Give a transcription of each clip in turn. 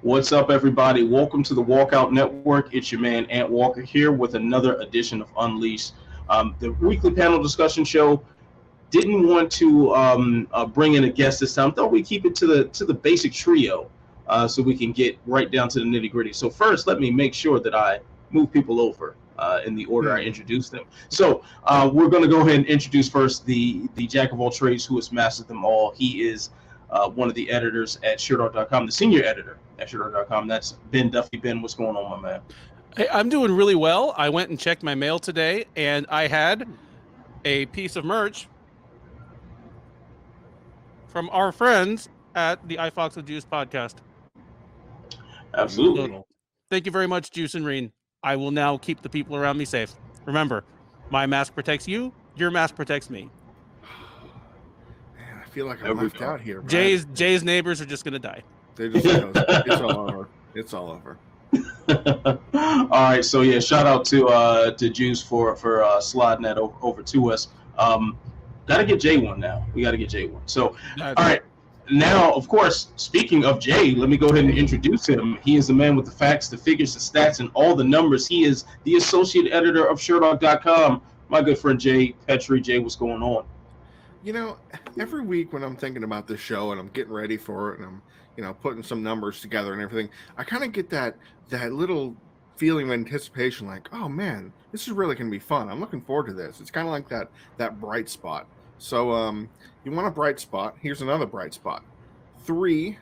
What's up, everybody? Welcome to the Walkout Network. It's your man, Ant Walker, here with another edition of Unleashed, the weekly panel discussion show. Didn't want to bring in a guest this time. Thought we'd keep it to the basic trio so we can get right down to the nitty-gritty. So first, let me make sure that I move people over in the order I introduced them. So we're going to go ahead and introduce first the jack of all trades who has mastered them all. He is one of the editors at Sherdog.com, the senior editor at Sherdog.com. That's Ben Duffy. Ben, what's going on, my man? Hey, I'm doing really well. I went and checked my mail today, and I had a piece of merch from our friends at the iFox and Juice podcast. Absolutely. Thank you very much, Juice and Reen. I will now keep the people around me safe. Remember, my mask protects you, your mask protects me. Man, I feel like I'm left out here. Jay's neighbors are just going to die. They just it's all over. It's all over. All right, so yeah, shout out to Juice for sliding that over to us. Gotta get Jay one now. We gotta get Jay one. So, all right. Now, of course, speaking of Jay, let me go ahead and introduce him. He is the man with the facts, the figures, the stats, and all the numbers. He is the associate editor of Sherdog.com. My good friend Jay Petrie. Jay, what's going on? You know, every week when I'm thinking about this show and I'm getting ready for it and I'm, putting some numbers together and everything, I kind of get that little feeling of anticipation, like, oh man, this is really going to be fun. I'm looking forward to this. It's kind of like that bright spot. So you want a bright spot. Here's another bright spot. Three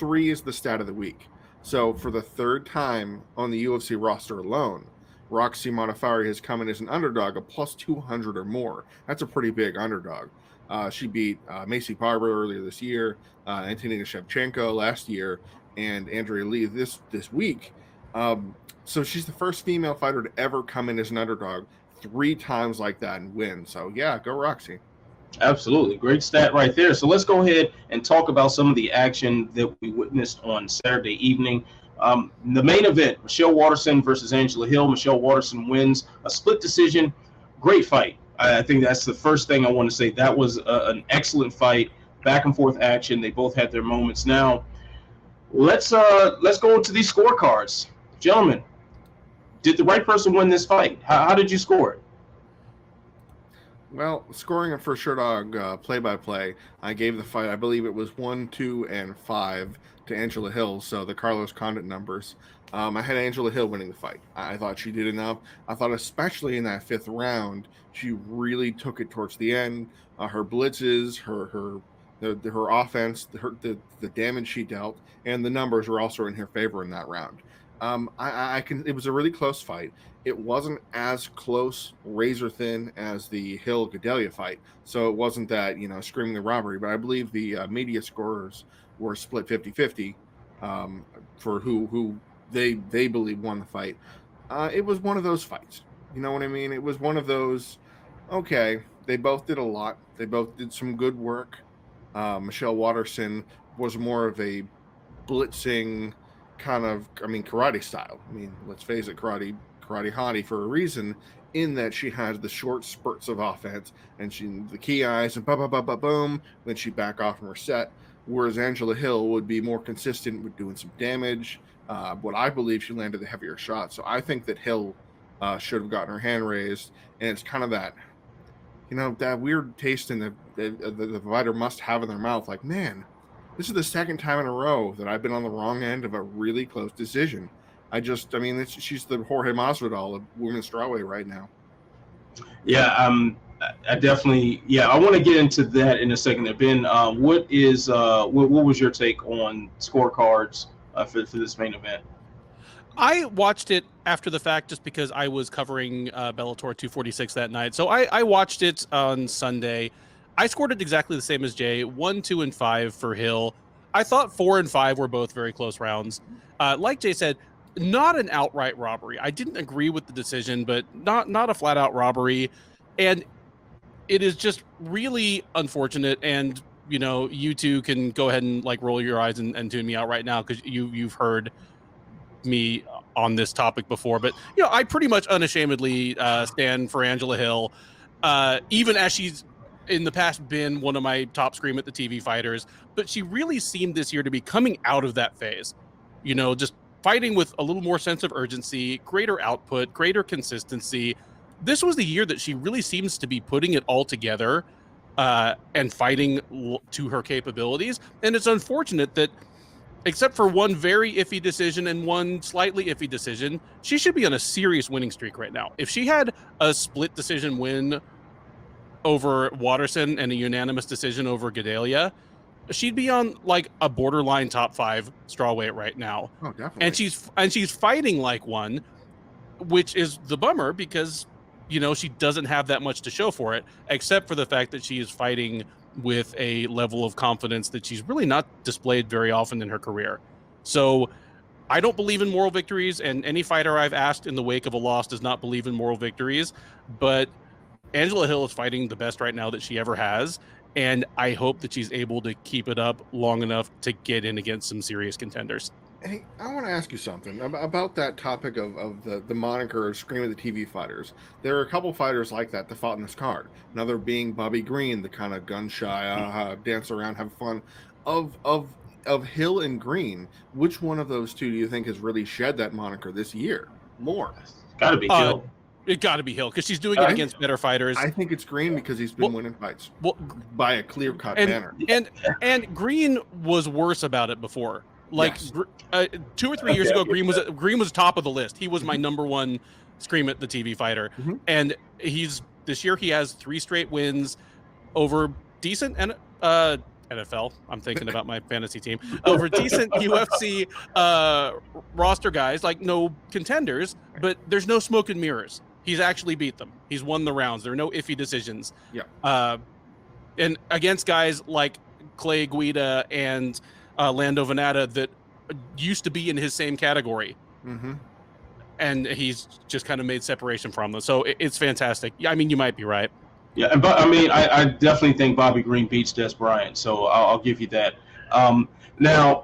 is the stat of the week. So for the third time on the UFC roster alone, Roxanne Modafferi has come in as an underdog of plus 200 or more. That's a pretty big underdog. She beat Macy Barber earlier this year, Antonina Shevchenko last year, and Andrea Lee this week. So she's the first female fighter to ever come in as an underdog 3 times like that and win. So yeah, go Roxy. Absolutely. Great stat right there. So let's go ahead and talk about some of the action that we witnessed on Saturday evening. The main event, Michelle Waterson versus Angela Hill. Michelle Waterson wins a split decision. Great fight. I think that's the first thing I want to say. That was an excellent fight, back and forth action. They both had their moments. Now, let's go into these scorecards. Gentlemen, did the right person win this fight? How did you score it? Well, scoring it for Sherdog play-by-play, I gave the fight, I believe it was 1, 2, and 5 to Angela Hill, so the Carlos Condit numbers. I had Angela Hill winning the fight. I thought she did enough. I thought especially in that 5th round, she really took it towards the end. Her blitzes, her offense, the damage she dealt, and the numbers were also in her favor in that round. It was a really close fight. It wasn't as close, razor thin as the Hill Gadelia fight. So it wasn't that, screaming the robbery, but I believe the media scorers were split 50-50 for who they believe won the fight. It was one of those fights. You know what I mean? It was one of those, okay, they both did a lot. They both did some good work. Michelle Waterson was more of a blitzing kind of, karate style. Let's face it, karate hottie for a reason, in that she has the short spurts of offense and the key eyes and boom, then she back off from her set. Whereas Angela Hill would be more consistent with doing some damage. What I believe, she landed the heavier shot. So I think that Hill should have gotten her hand raised. And it's kind of that, that weird taste in the fighter must have in their mouth. Like, man, this is the second time in a row that I've been on the wrong end of a really close decision. She's the Jorge Masvidal of women's strawweight right now. Yeah, I definitely. Yeah, I want to get into that in a second. There, Ben. What was your take on scorecards for this main event? I watched it after the fact just because I was covering Bellator 246 that night. So I watched it on Sunday. I scored it exactly the same as Jay, 1, 2, and 5 for Hill. I thought 4 and 5 were both very close rounds. Like Jay said, not an outright robbery. I didn't agree with the decision, but not a flat out robbery. And it is just really unfortunate. And, you two can go ahead and roll your eyes and tune me out right now, because you've heard me on this topic before. But, I pretty much unashamedly stand for Angela Hill, even as she's in the past been one of my top scream at the TV fighters. But she really seemed this year to be coming out of that phase. just fighting with a little more sense of urgency, greater output, greater consistency. This was the year that she really seems to be putting it all together and fighting to her capabilities. And it's unfortunate that, except for one very iffy decision and one slightly iffy decision, she should be on a serious winning streak right now. If she had a split decision win over Waterson and a unanimous decision over Gedalia, she'd be on like a borderline top 5 strawweight right now. Oh, definitely. And she's fighting like one, which is the bummer because she doesn't have that much to show for it, except for the fact that she is fighting with a level of confidence that she's really not displayed very often in her career. So I don't believe in moral victories, and any fighter I've asked in the wake of a loss does not believe in moral victories. But Angela Hill is fighting the best right now that she ever has, and I hope that she's able to keep it up long enough to get in against some serious contenders. Hey, I want to ask you something about that topic of the moniker of Scream of the TV fighters. There are a couple fighters like that fought in this card. Another being Bobby Green, the kind of gun shy, dance around, have fun. Of Hill and Green, which one of those two do you think has really shed that moniker this year more? Got to be Hill. It got to be Hill because she's doing it against better fighters. I think it's Green because he's been winning fights by a clear-cut manner. And Green was worse about it before. Like 2 or 3 years ago, Green was top of the list. He was my number one Scream at the TV fighter, and this year he has 3 straight wins over decent NFL. I'm thinking about my fantasy team over decent UFC roster guys, like no contenders, but there's no smoke and mirrors. He's actually beat them. He's won the rounds. There are no iffy decisions. Yeah. And against guys like Clay Guida and Lando Venata that used to be in his same category. And he's just kind of made separation from them. So it's fantastic. I mean, you might be right. Yeah, but I mean, I definitely think Bobby Green beats Des Bryant, so I'll give you that. Now,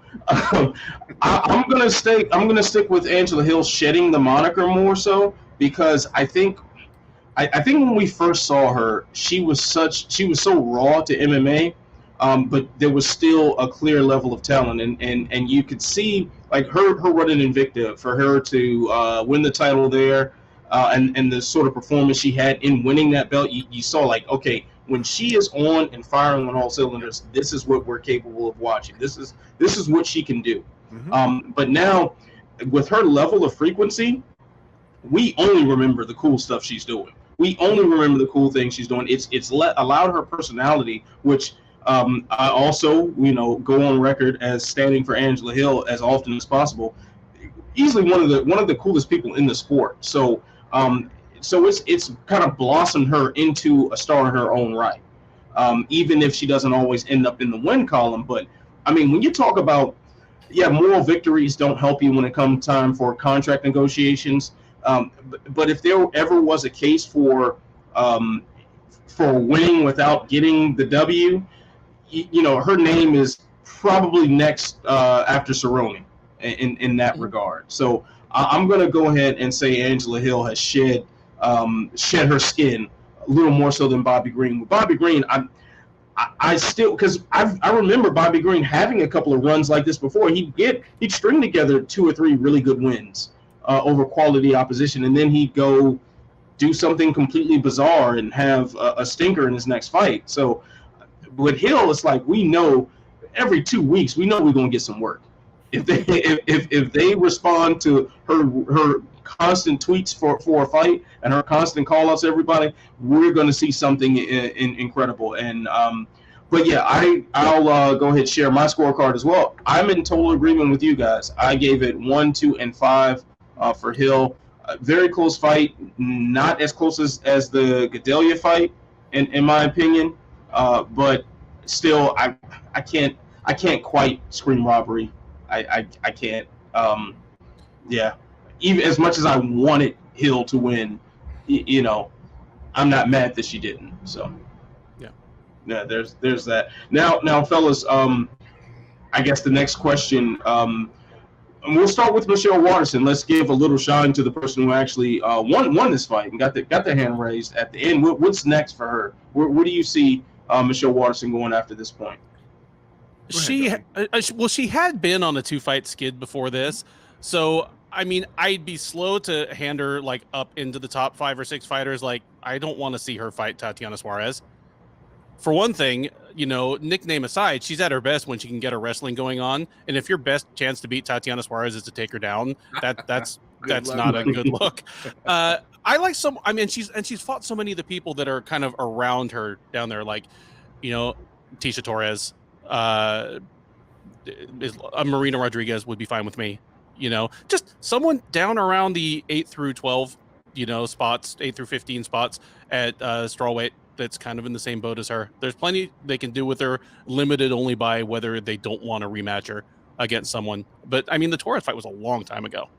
I'm gonna stick with Angela Hill shedding the moniker more so because I think when we first saw her, she was so raw to MMA, but there was still a clear level of talent, and you could see like her running Invicta for her to win the title there. And the sort of performance she had in winning that belt, you saw like, okay, when she is on and firing on all cylinders, this is what we're capable of watching. This is what she can do. But now, with her level of frequency, we only remember the cool stuff she's doing. We only remember the cool things she's doing. It's allowed her personality, which I also go on record as standing for Angela Hill as often as possible. Easily one of the coolest people in the sport. So it's kind of blossomed her into a star in her own right, even if she doesn't always end up in the win column. But I mean, when you talk about moral victories don't help you when it comes time for contract negotiations. But if there ever was a case for winning without getting the W, her name is probably next after Cerrone in that regard. So I'm going to go ahead and say Angela Hill has shed her skin a little more so than Bobby Green. With Bobby Green, I still, because I remember Bobby Green having a couple of runs like this before. He'd string together 2 or 3 really good wins over quality opposition, and then he'd go do something completely bizarre and have a stinker in his next fight. So with Hill, it's like we know every 2 weeks we know we're going to get some work. If they respond to her constant tweets for a fight and her constant call outs to everybody, we're going to see something incredible. And but yeah, I'll go ahead and share my scorecard as well. I'm in total agreement with you guys. I gave it 1, 2, and 5 for Hill. Very close fight, not as close as the Gedalia fight in my opinion, but still I can't quite scream robbery. I can't. Even as much as I wanted Hill to win, I'm not mad that she didn't. So, yeah. There's that. Now, fellas. I guess the next question. And we'll start with Michelle Waterson. Let's give a little shine to the person who actually won this fight and got the hand raised at the end. What's next for her? Where do you see Michelle Waterson going after this point? She had been on a 2-fight skid before this, so I mean, I'd be slow to hand her like up into the top 5 or 6 fighters. Like, I don't want to see her fight Tatiana Suarez. For one thing, you know, nickname aside, she's at her best when she can get her wrestling going on. And if your best chance to beat Tatiana Suarez is to take her down, that's not a good look. I like some. I mean, she's fought so many of the people that are kind of around her down there, like, you know, Tisha Torres. Marina Rodriguez would be fine with me, you know, just someone down around the 8 through 12, you know, spots, 8 through 15 spots at strawweight. That's kind of in the same boat as her. There's plenty they can do with her, limited only by whether they don't want to rematch her against someone. But I mean, the Torres fight was a long time ago.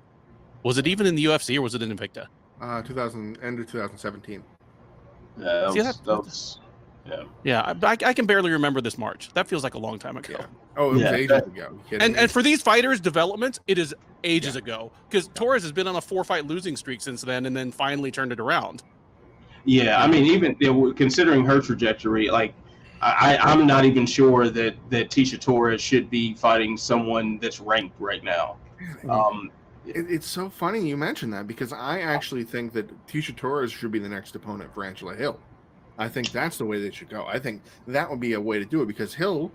Was it even in the UFC or was it in Invicta? End of 2017. Yeah, I can barely remember this March. That feels like a long time ago. Yeah. Oh, it was ages ago. And for these fighters' development, it is ages ago. Because Torres has been on a 4-fight losing streak since then, and then finally turned it around. Yeah, I mean, even considering her trajectory, like I'm not even sure that Tisha Torres should be fighting someone that's ranked right now. It's so funny you mentioned that, because I actually think that Tisha Torres should be the next opponent for Angela Hill. I think that's the way they should go. I think that would be a way to do it, because Hill,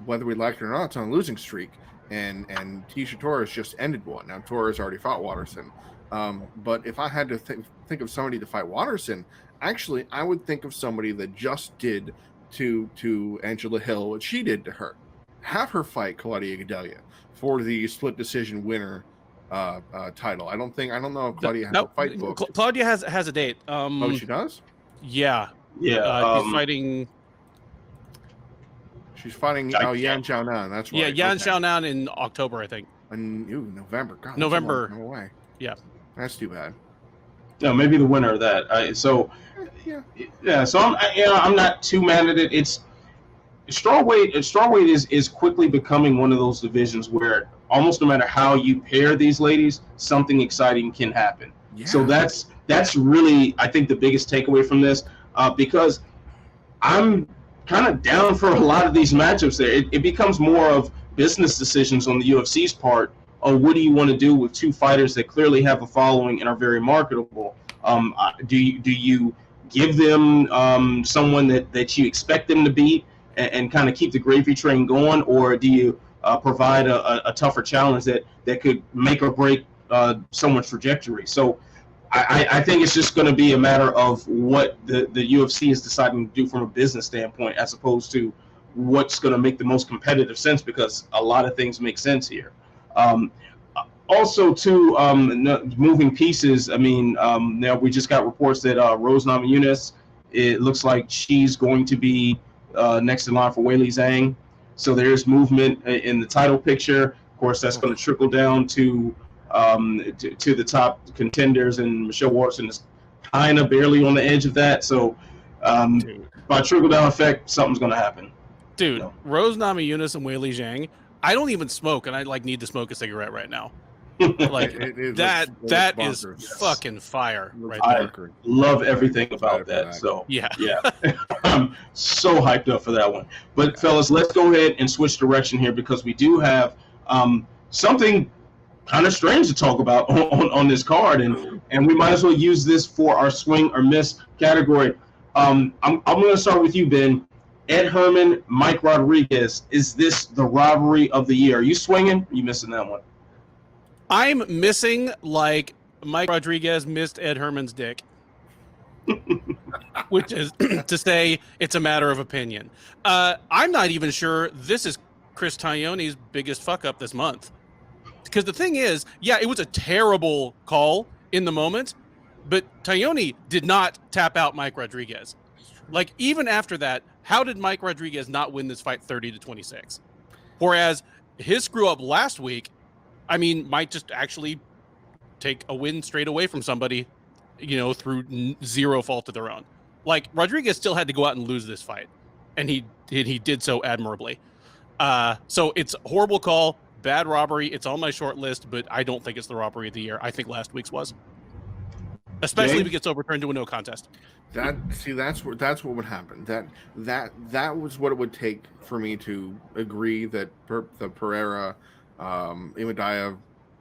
whether we like it or not, it's on a losing streak, and Tisha Torres just ended one. Now Torres already fought Waterson, but if I had to think of somebody to fight Waterson, actually I would think of somebody that just did to Angela Hill what she did to her. Have her fight Claudia Gadelha for the split decision winner title. I don't know if Claudia has a fight booked. Claudia has a date. Oh, she does? Yeah. She's fighting Yan Xiaonan. That's right. Yeah, Yan Xiaonan in October, I think. November. God, November. No way. Yeah. That's too bad. No, maybe the winner of that. So I'm not too mad at it. It's strawweight. Strawweight is quickly becoming one of those divisions where almost no matter how you pair these ladies, something exciting can happen. Yeah. So that's really, I think, the biggest takeaway from this, because I'm kind of down for a lot of these matchups there. It becomes more of business decisions on the UFC's part. What do you want to do with two fighters that clearly have a following and are very marketable? Do you give them someone that you expect them to beat and kind of keep the gravy train going, or do you provide a tougher challenge that could make or break someone's trajectory? So I think it's just going to be a matter of what the UFC is deciding to do from a business standpoint, as opposed to what's going to make the most competitive sense, because a lot of things make sense here. Also, too, moving pieces. I mean, now we just got reports that Rose Namajunas, it looks like she's going to be next in line for Weili Zhang. So there's movement in the title picture. Of course, that's going to trickle down to the top contenders, and Michelle Waterson is kind of barely on the edge of that. So by trickle down effect, something's going to happen. Dude, Rose Namajunas and Weili Zhang. I don't even smoke, and I need to smoke a cigarette right now. Like that is fucking fire right there. I love everything about that. So yeah. I'm so hyped up for that one. But fellas, let's go ahead and switch direction here, because we do have something kind of strange to talk about on this card, and we might as well use this for our swing or miss category. I'm going to start with you, Ben. Ed Herman-Mike Rodriguez, is this the robbery of the year? Are you swinging? Are you missing that one? I'm missing like Mike Rodriguez missed Ed Herman's dick, which is to say it's a matter of opinion. I'm not even sure this is Chris Tognoni's biggest fuck up this month. Because the thing is, yeah, it was a terrible call in the moment, but Tognoni did not tap out Mike Rodriguez. Like, even after that, how did Mike Rodriguez not win this fight 30-26? Whereas his screw up last week, I mean, might just actually take a win straight away from somebody, through zero fault of their own. Like, Rodriguez still had to go out and lose this fight, and he did so admirably. So it's a horrible call, bad robbery. It's on my short list, but I don't think it's the robbery of the year. I think last week's was. especially if it gets overturned to a no contest. That's what would happen. That was what it would take for me to agree that the Pereira Imadaev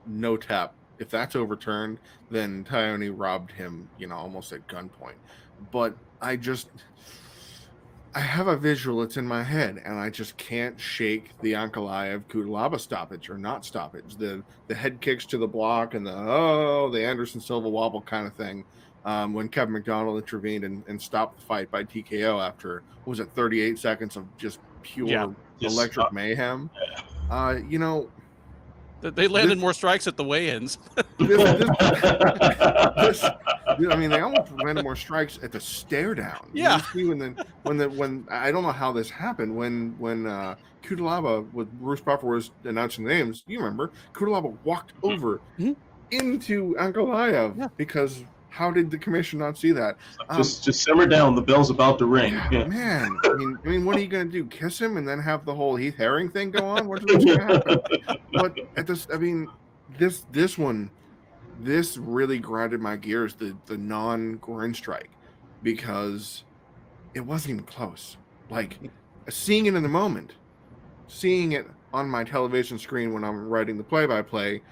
no tap, if that's overturned, then Tognoni robbed him, almost at gunpoint. But I have a visual, it's in my head, and I just can't shake the Ankalaev Cutelaba stoppage or not stoppage. The head kicks to the block and the Anderson Silva wobble kind of thing. When Kevin McDonald intervened and stopped the fight by TKO after, 38 seconds of just pure electric mayhem. They landed more strikes at the weigh-ins. They almost landed more strikes at the stare down. Yeah. When I don't know how this happened when Cutelaba with Bruce Buffer was announcing the names. You remember Cutelaba walked over into Ankalaev because. How did the commission not see that? Just simmer down. The bell's about to ring. Yeah. Man, I mean, what are you going to do? Kiss him and then have the whole Heath Herring thing go on? What's going to happen? But at this, this really grinded my gears. The non-groin strike, because it wasn't even close. Like seeing it in the moment, seeing it on my television screen when I'm writing the play-by-play.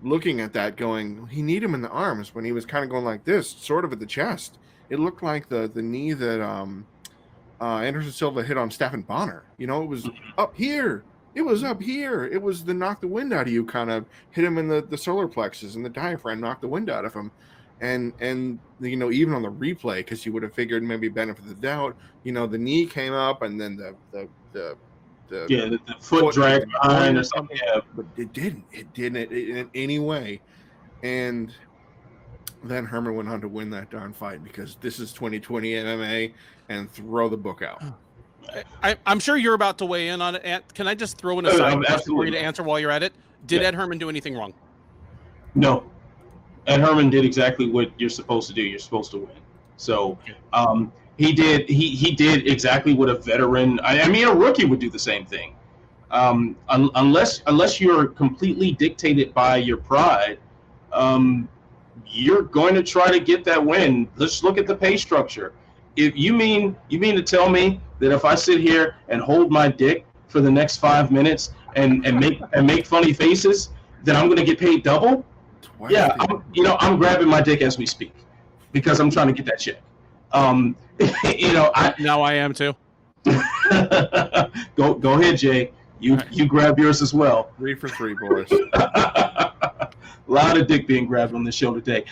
Looking at that going, he need him in the arms when he was kind of going like this, sort of at the chest. It looked like the knee that Anderson Silva hit on Stephan Bonner. It was up here. It was up here. It was the knock the wind out of you kind of hit him in the solar plexus and the diaphragm, knocked the wind out of him. And even on the replay, because you would have figured maybe benefit of the doubt, the knee came up and then the foot dragged behind or something. Yeah. But it didn't in any way. And then Herman went on to win that darn fight because this is 2020 MMA and throw the book out. I'm sure you're about to weigh in on it. Can I just throw in a side question for you to answer while you're at it? Did Ed Herman do anything wrong? No. Ed Herman did exactly what you're supposed to do. You're supposed to win. So, He did exactly what a veteran. A rookie would do the same thing. Unless you're completely dictated by your pride, you're going to try to get that win. Let's look at the pay structure. If you mean to tell me that if I sit here and hold my dick for the next 5 minutes and make funny faces, that I'm going to get paid double? Yeah, I'm grabbing my dick as we speak because I'm trying to get that check. Now I am too. Go ahead, Jay. You grab yours as well. 3 for 3, boys. A lot of dick being grabbed on the show today.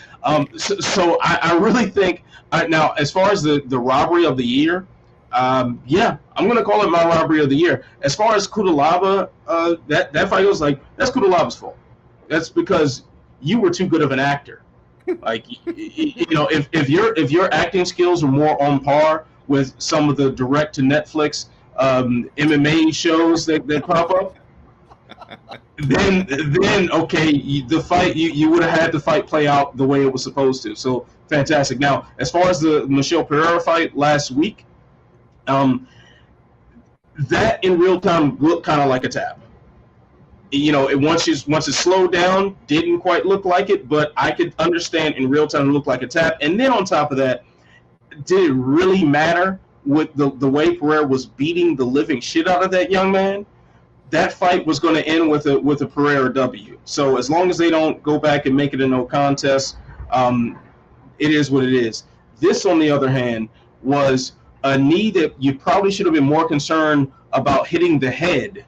So I really think now, as far as the robbery of the year, I'm going to call it my robbery of the year. As far as Cutelaba, that fight was like, that's Cutelaba's fault. That's because you were too good of an actor. Like, if your acting skills are more on par with some of the direct to Netflix MMA shows that pop up, then okay, the fight you would have had the fight play out the way it was supposed to. So fantastic. Now, as far as the Michelle Pereira fight last week, that in real time looked kind of like a tap. Once it slowed down, didn't quite look like it, but I could understand in real time it looked like a tap. And then on top of that, did it really matter with the way Pereira was beating the living shit out of that young man? That fight was going to end with a Pereira W. So as long as they don't go back and make it a no contest, it is what it is. This, on the other hand, was a knee that you probably should have been more concerned about hitting the head.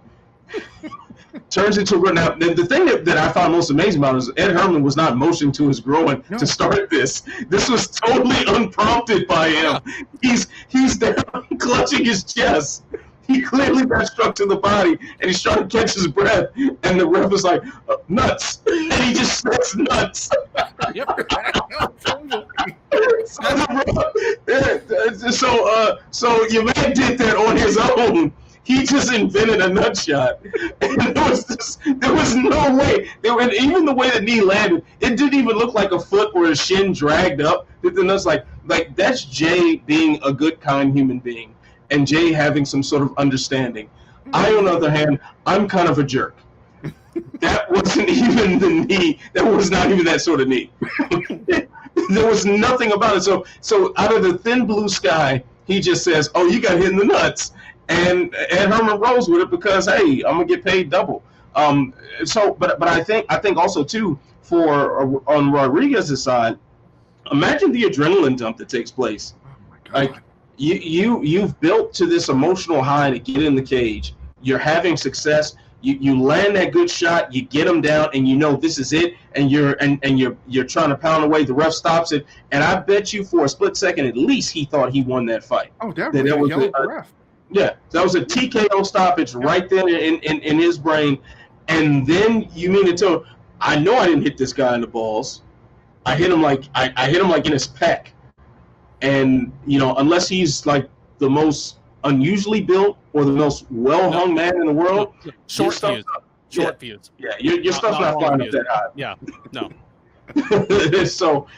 Turns into now. The thing that I found most amazing about it is Ed Herman was not motioning to his groin to start this. This was totally unprompted by him. He's there clutching his chest. He clearly got struck to the body, and he's trying to catch his breath. And the ref was like, nuts, and he just says nuts. Yep. So your man did that on his own. He just invented a nut shot. And there was no way. Even the way the knee landed, it didn't even look like a foot or a shin dragged up. The nuts like that's Jay being a good, kind human being, and Jay having some sort of understanding. I, on the other hand, I'm kind of a jerk. That wasn't even the knee. That was not even that sort of knee. There was nothing about it. So out of the thin blue sky, he just says, "Oh, you got hit in the nuts," and Herman rolls with it because, hey, I'm gonna get paid double. But I think also too for on Rodriguez's side, imagine the adrenaline dump that takes place. Oh my God. Like you've built to this emotional high to get in the cage. You're having success. You land that good shot, you get him down, and you know this is it, and you're trying to pound away. The ref stops it, and I bet you for a split second at least he thought he won that fight. Oh, definitely. That was yelling at the ref. Yeah, that was a TKO stoppage right there in his brain, and then you mean to tell him, I know I didn't hit this guy in the balls. I hit him like I hit him like in his pec, and unless he's like the most unusually built or the most well-hung man in the world. Short fuse. Yeah, your stuff's not flying up that high. Yeah, no. So,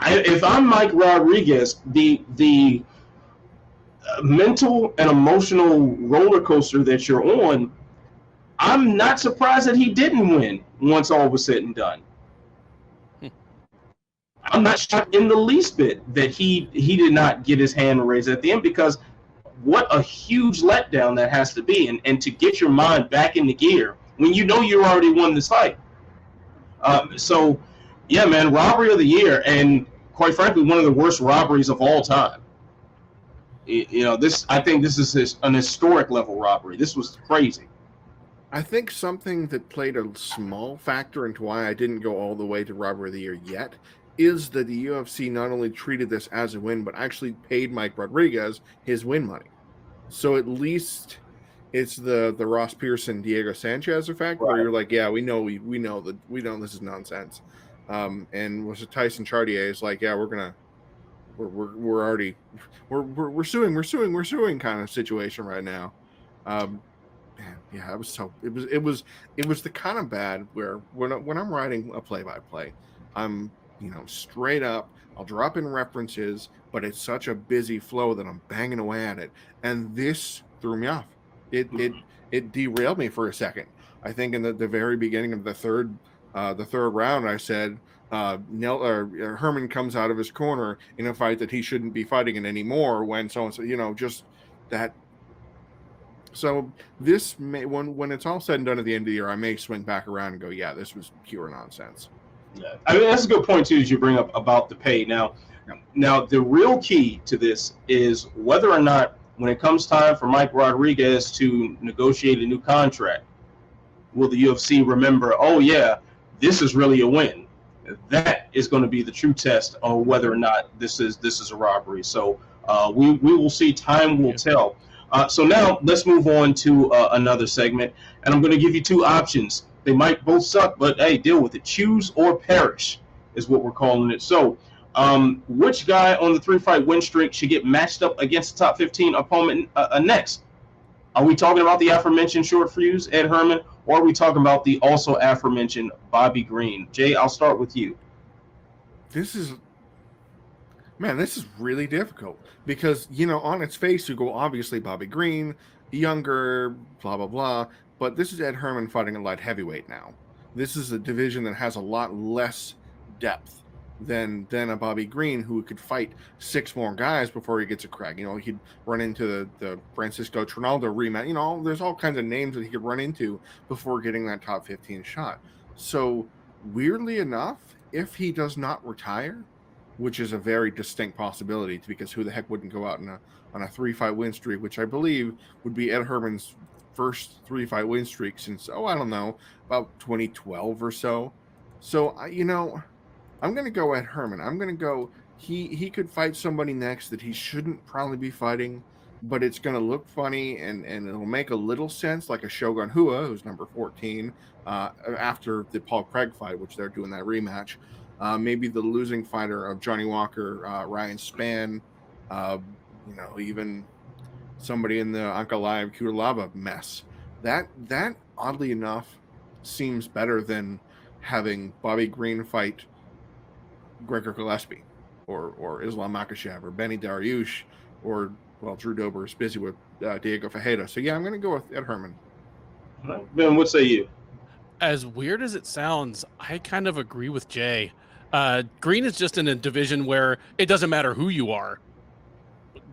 if I'm Mike Rodriguez, the mental and emotional roller coaster that you're on, I'm not surprised that he didn't win once all was said and done. I'm not shocked in the least bit that he did not get his hand raised at the end, because what a huge letdown that has to be, and to get your mind back into gear when you know you already won this fight. So, yeah, man, robbery of the year, and quite frankly, one of the worst robberies of all time. I think this is an historic level robbery. This was crazy. I think something that played a small factor into why I didn't go all the way to robbery of the year yet is that the UFC not only treated this as a win, but actually paid Mike Rodriguez his win money. So at least it's the Ross Pearson, Diego Sanchez effect, where you're like, yeah, we know this is nonsense. And was it Tyson Chartier is like, yeah, we're suing kind of situation right now. Yeah, it was the kind of bad where when I'm writing a play-by-play, I'm straight up, I'll drop in references, but it's such a busy flow that I'm banging away at it. And this threw me off. It derailed me for a second. I think in the very beginning of the third round, I said, Herman comes out of his corner in a fight that he shouldn't be fighting in anymore, when so-and-so, just that. So this may, when it's all said and done at the end of the year, I may swing back around and go, yeah, this was pure nonsense. Yeah, I mean, that's a good point too, as you bring up about the pay. Now the real key to this is whether or not, when it comes time for Mike Rodriguez to negotiate a new contract, will the UFC remember, oh yeah, this is really a win? That is going to be the true test on whether or not this is a robbery. So we will see. Time will tell. So now let's move on to another segment, and I'm going to give you two options. They might both suck, but hey, deal with it. Choose or perish is what we're calling it. So which guy on the 3-fight win streak should get matched up against the top 15 opponent next? Are we talking about the aforementioned short fuse, Ed Herman, or are we talking about the also aforementioned Bobby Green? Jay, I'll start with you. This is really difficult because, on its face, you go, obviously Bobby Green, younger, blah, blah, blah. But this is Ed Herman fighting a light heavyweight now. This is a division that has a lot less depth than a Bobby Green, who could fight 6 more guys before he gets a crack. He'd run into the Francisco Trinaldo rematch. There's all kinds of names that he could run into before getting that top 15 shot. So weirdly enough, if he does not retire, which is a very distinct possibility, because who the heck wouldn't go out on a 3-fight win streak, which I believe would be Ed Herman's first 3-fight win streak since, I don't know, about 2012 or so. So, I'm going to go Ed Herman. I'm going to go, he could fight somebody next that he shouldn't probably be fighting, but it's going to look funny and it'll make a little sense, like a Shogun Rua, who's number 14, after the Paul Craig fight, which they're doing that rematch. Maybe the losing fighter of Johnny Walker, Ryan Spann, even somebody in the Ankalaev Kutalaba mess. That oddly enough seems better than having Bobby Green fight Gregor Gillespie or Islam Makhachev or Benny Dariush or, Drew Dober is busy with Diego Fajeda. So, yeah, I'm going to go with Ed Herman. Ben, what say you? As weird as it sounds, I kind of agree with Jay. Green is just in a division where it doesn't matter who you are.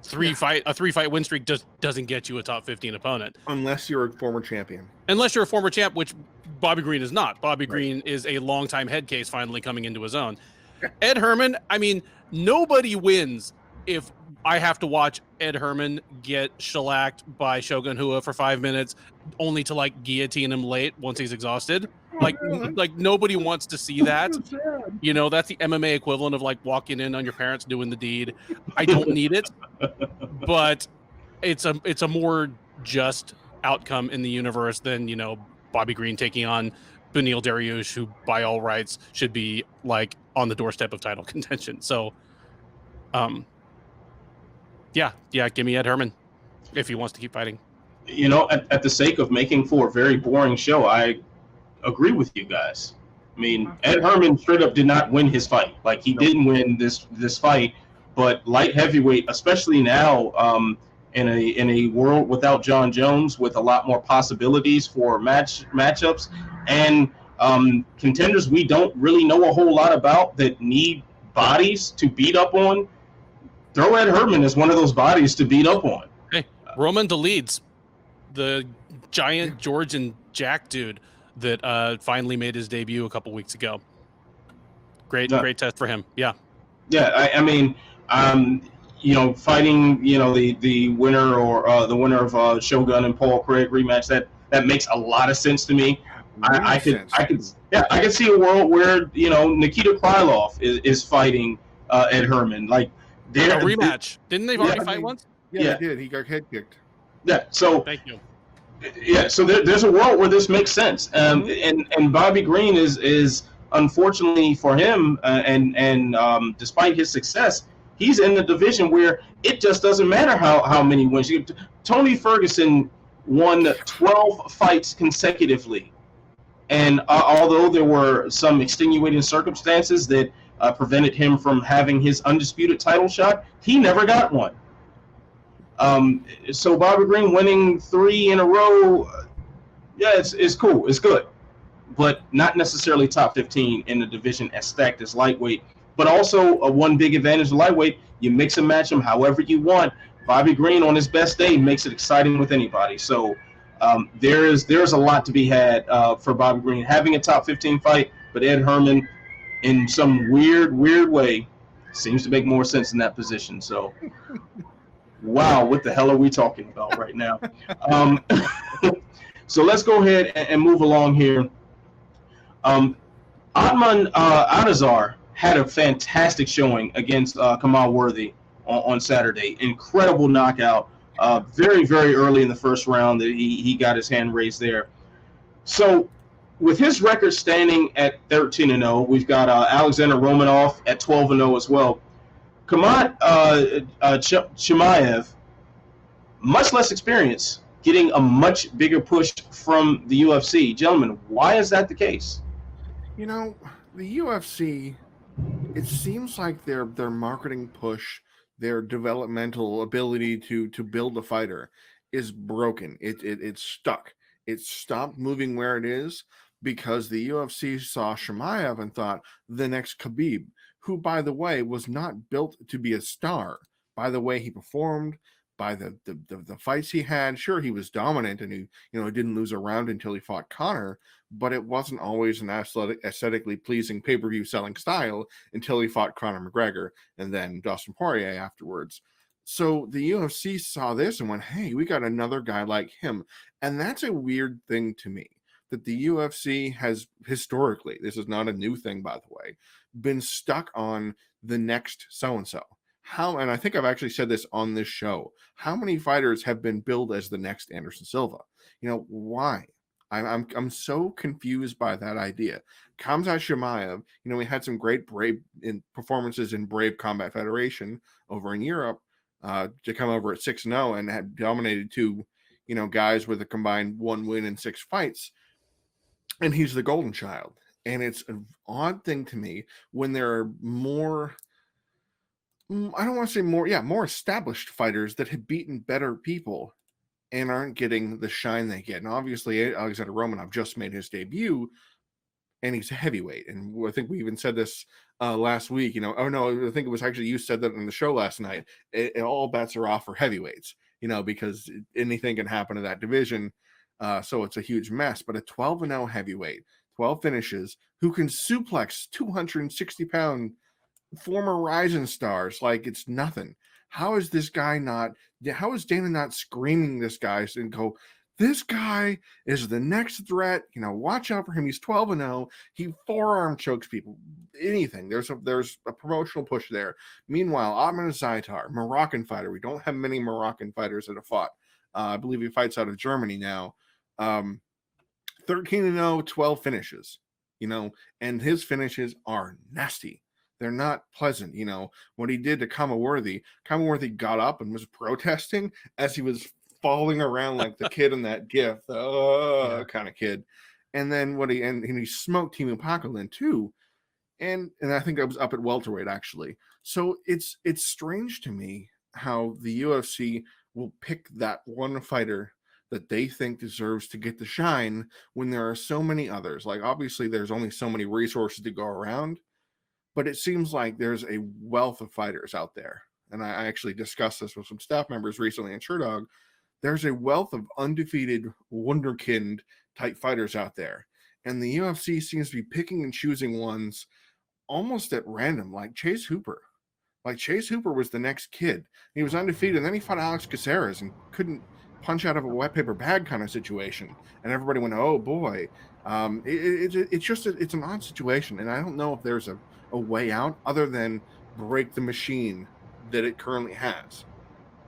A three-fight win streak just doesn't get you a top 15 opponent. Unless you're a former champion. Unless you're a former champ, which Bobby Green is not. Bobby Green is a longtime head case finally coming into his own. Ed Herman, I mean, nobody wins if I have to watch Ed Herman get shellacked by Shogun Rua for 5 minutes only to like guillotine him late once he's exhausted. Like nobody wants to see that. You know, that's the MMA equivalent of like walking in on your parents doing the deed. I don't need it, but it's a more just outcome in the universe than, you know, Bobby Green taking on Beneil Dariush, who by all rights should be like on the doorstep of title contention. So, yeah, give me Ed Herman if he wants to keep fighting. You know, at the sake of making for a very boring show, I agree with you guys. I mean, Ed Herman straight up did not win his fight. Like, he didn't win this fight, but light heavyweight, especially now, in a world without John Jones, with a lot more possibilities for matchups and contenders we don't really know a whole lot about that need bodies to beat up on, throw Ed Herman as one of those bodies to beat up on. Hey, Roman Delides, the giant Georgian Jack dude that finally made his debut a couple weeks ago. Great test for him. Yeah. I mean, you know, fighting, you know, the winner or the winner of Shogun and Paul Craig rematch, that makes a lot of sense to me. I could see a world where, you know, Nikita Krylov is fighting Ed Herman. Like, a rematch. Didn't they already fight once? Yeah, they did. He got head kicked. Yeah. So thank you. Yeah. So there's a world where this makes sense. And Bobby Green is unfortunately for him, and despite his success, he's in the division where it just doesn't matter how many wins. Tony Ferguson won 12 fights consecutively. And although there were some extenuating circumstances that prevented him from having his undisputed title shot, he never got one. So Bobby Green winning 3 in a row, it's cool. It's good. But not necessarily top 15 in the division as stacked as lightweight. But also one big advantage of lightweight, you mix and match them however you want. Bobby Green on his best day makes it exciting with anybody. So there's a lot to be had for Bobby Green having a top 15 fight, but Ed Herman in some weird way seems to make more sense in that position. So wow, what the hell are we talking about right now? So let's go ahead and move along here. Ottman Azaitar had a fantastic showing against Kamal Worthy on Saturday. Incredible knockout. Very, very early in the first round that he got his hand raised there. So with his record standing at 13-0, we've got Alexander Romanov at 12-0 as well. Chimaev, much less experience, getting a much bigger push from the UFC. Gentlemen, why is that the case? You know, the UFC, it seems like their marketing push, their developmental ability to build a fighter is broken. It's stuck. It stopped moving where it is because the UFC saw Chimaev and thought the next Khabib, who, by the way, was not built to be a star. By the way he performed, by the fights he had, sure, he was dominant and he didn't lose a round until he fought Conor, but it wasn't always an aesthetically pleasing pay-per-view selling style until he fought Conor McGregor and then Dustin Poirier afterwards. So the UFC saw this and went, hey, we got another guy like him. And that's a weird thing to me, that the UFC has historically, this is not a new thing, by the way, been stuck on the next so-and-so. How, and I think I've actually said this on this show, how many fighters have been billed as the next Anderson Silva? Why? I'm so confused by that idea. Khamzat Chimaev, we had some great performances in Brave Combat Federation over in Europe to come over at 6-0 and had dominated 2, guys with a combined 1 win in 6 fights. And he's the golden child. And it's an odd thing to me when there are more, I don't want to say more established fighters that have beaten better people and aren't getting the shine they get. And obviously, Alexander Romanov just made his debut, and he's a heavyweight. And I think we even said this last week. Oh no, I think it was actually you said that in the show last night. All bets are off for heavyweights. Because anything can happen to that division. So it's a huge mess. But a 12-0 heavyweight, 12 finishes, who can suplex 260-pound former Rising stars like it's nothing. How is this guy how is Dana not screaming this guy and go, this guy is the next threat. Watch out for him. He's 12-0. He forearm chokes people. Anything. There's a promotional push there. Meanwhile, Ottman Azaitar, Moroccan fighter. We don't have many Moroccan fighters that have fought. I believe he fights out of Germany now. 13-0, 12 finishes. And his finishes are nasty. They're not pleasant. What he did to Kamaworthy got up and was protesting as he was falling around like the kid in that gif, kind of kid. And then he smoked Timu Pakalin too. And I think I was up at welterweight actually. So it's strange to me how the UFC will pick that one fighter that they think deserves to get the shine when there are so many others. Like obviously there's only so many resources to go around, but it seems like there's a wealth of fighters out there. And I actually discussed this with some staff members recently in Sherdog. There's a wealth of undefeated wunderkind type fighters out there. And the UFC seems to be picking and choosing ones almost at random, like Chase Hooper. Like Chase Hooper was the next kid. He was undefeated, and then he fought Alex Caceres and couldn't punch out of a wet paper bag kind of situation. And everybody went, oh boy. It's an odd situation. And I don't know if there's a way out other than break the machine that it currently has.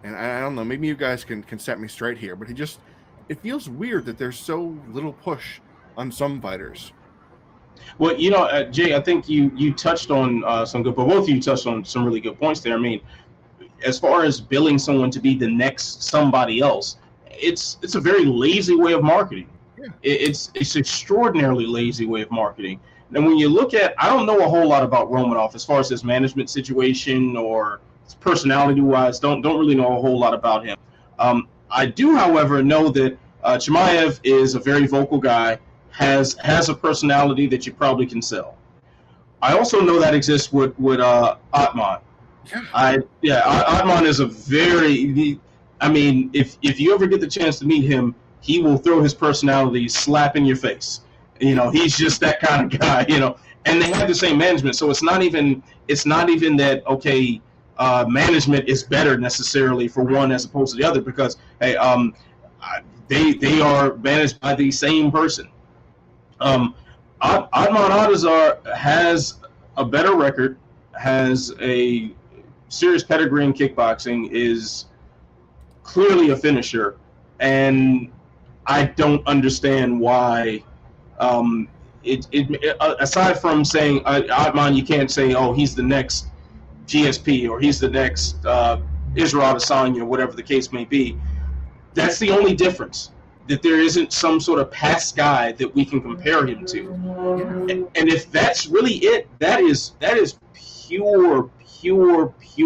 And I don't know, maybe you guys can set me straight here, but it feels weird that there's so little push on some fighters. Well, Jay, I think you touched on but both of you touched on some really good points there. I mean, as far as billing someone to be the next somebody else, it's a very lazy way of marketing. Yeah. It's extraordinarily lazy way of marketing. And when you look at, I don't know a whole lot about Romanov as far as his management situation or personality-wise, don't really know a whole lot about him. I do, however, know that Chimaev is a very vocal guy, has a personality that you probably can sell. I also know that exists with Ottman. Ottman is a very, if you ever get the chance to meet him, he will throw his personality slap in your face. He's just that kind of guy, and they have the same management. So it's not even that, okay, management is better necessarily for one as opposed to the other, because hey, they are managed by the same person. Ottman Azaitar has a better record, has a serious pedigree in kickboxing, is clearly a finisher, and I don't understand why. Aside from saying Ottman, you can't say, oh, he's the next GSP or he's the next Israel Adesanya, or whatever the case may be. That's the only difference, that there isn't some sort of past guy that we can compare him to. And if that's really it, that is pure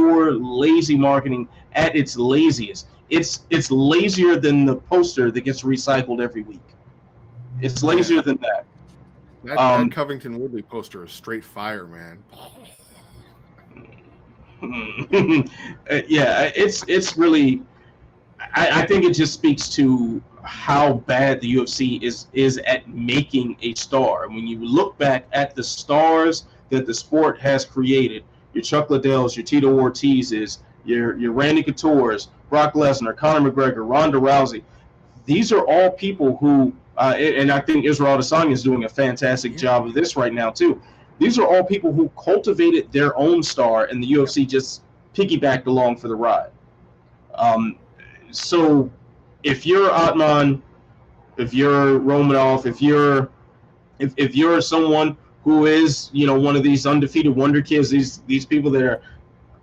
lazy marketing at its laziest. It's lazier than the poster that gets recycled every week. It's lazier than that. That Covington Woodley poster is straight fire, man. It's really. I think it just speaks to how bad the UFC is at making a star. When you look back at the stars that the sport has created, your Chuck Liddells, your Tito Ortizes, your Randy Couture's, Brock Lesnar, Conor McGregor, Ronda Rousey, these are all people who, and I think Israel Adesanya is doing a fantastic job of this right now too. These are all people who cultivated their own star, and the UFC just piggybacked along for the ride. So if you're Ottman, if you're Romanov, if you're someone who is, one of these undefeated wonder kids, these people that are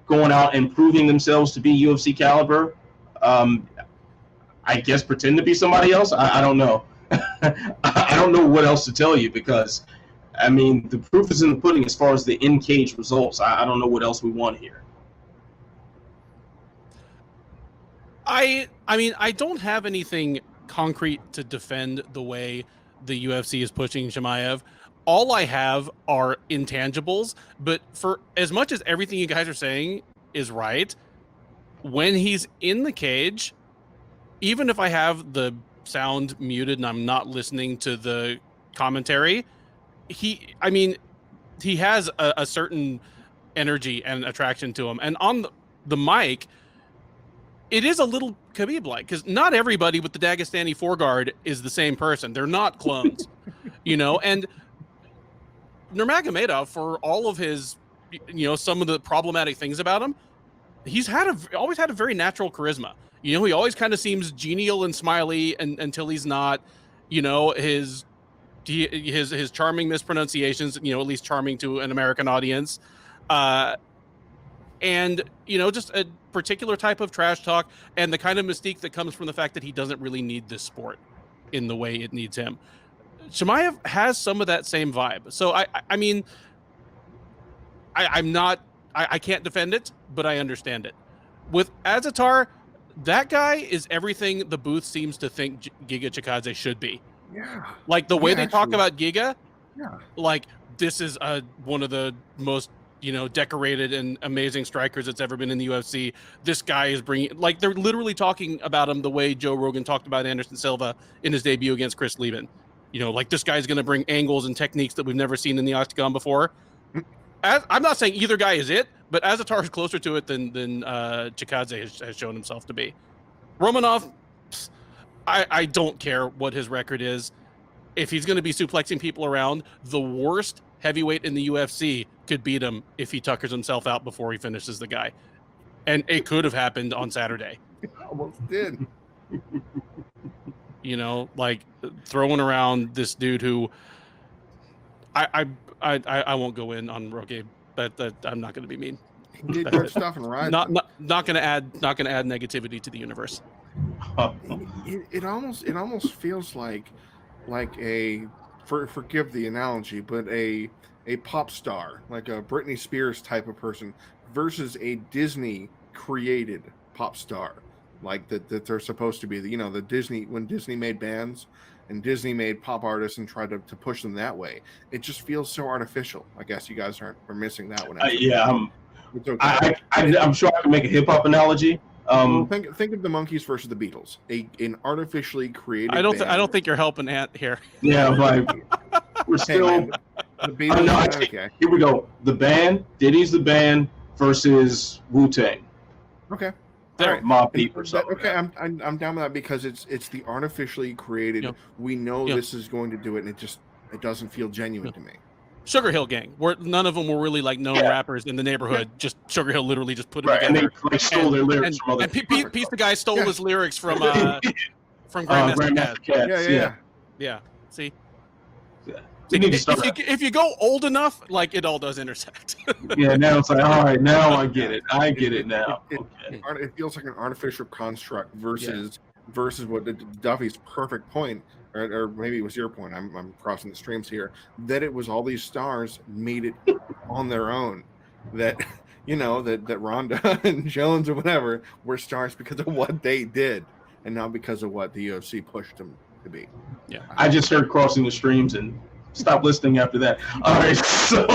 going out and proving themselves to be UFC caliber, I guess pretend to be somebody else. I don't know. I don't know what else to tell you, because the proof is in the pudding as far as the in-cage results. I don't know what else we want here. I don't have anything concrete to defend the way the UFC is pushing Chimaev. all I have are intangibles, but for as much as everything you guys are saying is right, when he's in the cage, even if I have the sound muted and I'm not listening to the commentary, he has a certain energy and attraction to him. And on the mic, it is a little Khabib-like, because not everybody with the Dagestani foreguard is the same person. They're not clones, and Nurmagomedov, for all of his, some of the problematic things about him, he's always had a very natural charisma. He always kind of seems genial and smiley until he's not. His charming mispronunciations, at least charming to an American audience, and just a particular type of trash talk, and the kind of mystique that comes from the fact that he doesn't really need this sport in the way it needs him. Chimaev has some of that same vibe. So I can't defend it, but I understand it. With Azaitar, that guy is everything the booth seems to think Giga Chikadze should be. Yeah. Like the way they talk about Giga. Yeah. Like, this is one of the most decorated and amazing strikers that's ever been in the UFC. This guy is bringing, like, they're literally talking about him the way Joe Rogan talked about Anderson Silva in his debut against Chris Lieben. Like, this guy's going to bring angles and techniques that we've never seen in the octagon before. I'm not saying either guy is it, but Azaitar is closer to it than Chikadze has shown himself to be. Romanov, I don't care what his record is. If he's going to be suplexing people around, the worst heavyweight in the UFC could beat him if he tuckers himself out before he finishes the guy. And it could have happened on Saturday. It almost did. Like, throwing around this dude who I won't go in on Roque, but I'm not going to be mean. He did good stuff and right. Not going to add negativity to the universe. It almost feels like forgive the analogy, but a pop star, like a Britney Spears type of person, versus a Disney created pop star, like that they're supposed to be. The Disney, when Disney made bands and Disney made pop artists and tried to push them that way, it just feels so artificial. I guess you guys are missing that one. It's okay. I'm sure I can make a hip hop analogy. Think of the Monkees versus the Beatles, an artificially created. I don't think you're helping Ant here. Yeah, like we're still. Hey, the Beatles. Okay. Here we go. The band, Diddy's the band versus Wu-Tang. Okay. All right, Mob Deep or something. Okay, I'm down with that because it's the artificially created. Yep. We know this is going to do it, and it doesn't feel genuine to me. Sugarhill Gang, where none of them were really like known rappers in the neighborhood. Just Sugarhill literally just put it together. And they stole their lyrics from other. And Piece the guy stole his lyrics from Grandmaster Cats. Yeah. See. Yeah. If you go old enough, like, it all does intersect. Yeah, now it's like, all right, now I get it. I get it now. It feels like an artificial construct versus what Duffy's perfect point, or maybe it was your point. I'm crossing the streams here. That it was all these stars made it on their own. That that Ronda and Jones or whatever were stars because of what they did, and not because of what the UFC pushed them to be. Yeah, I just heard crossing the streams and stop listening after that. All right, so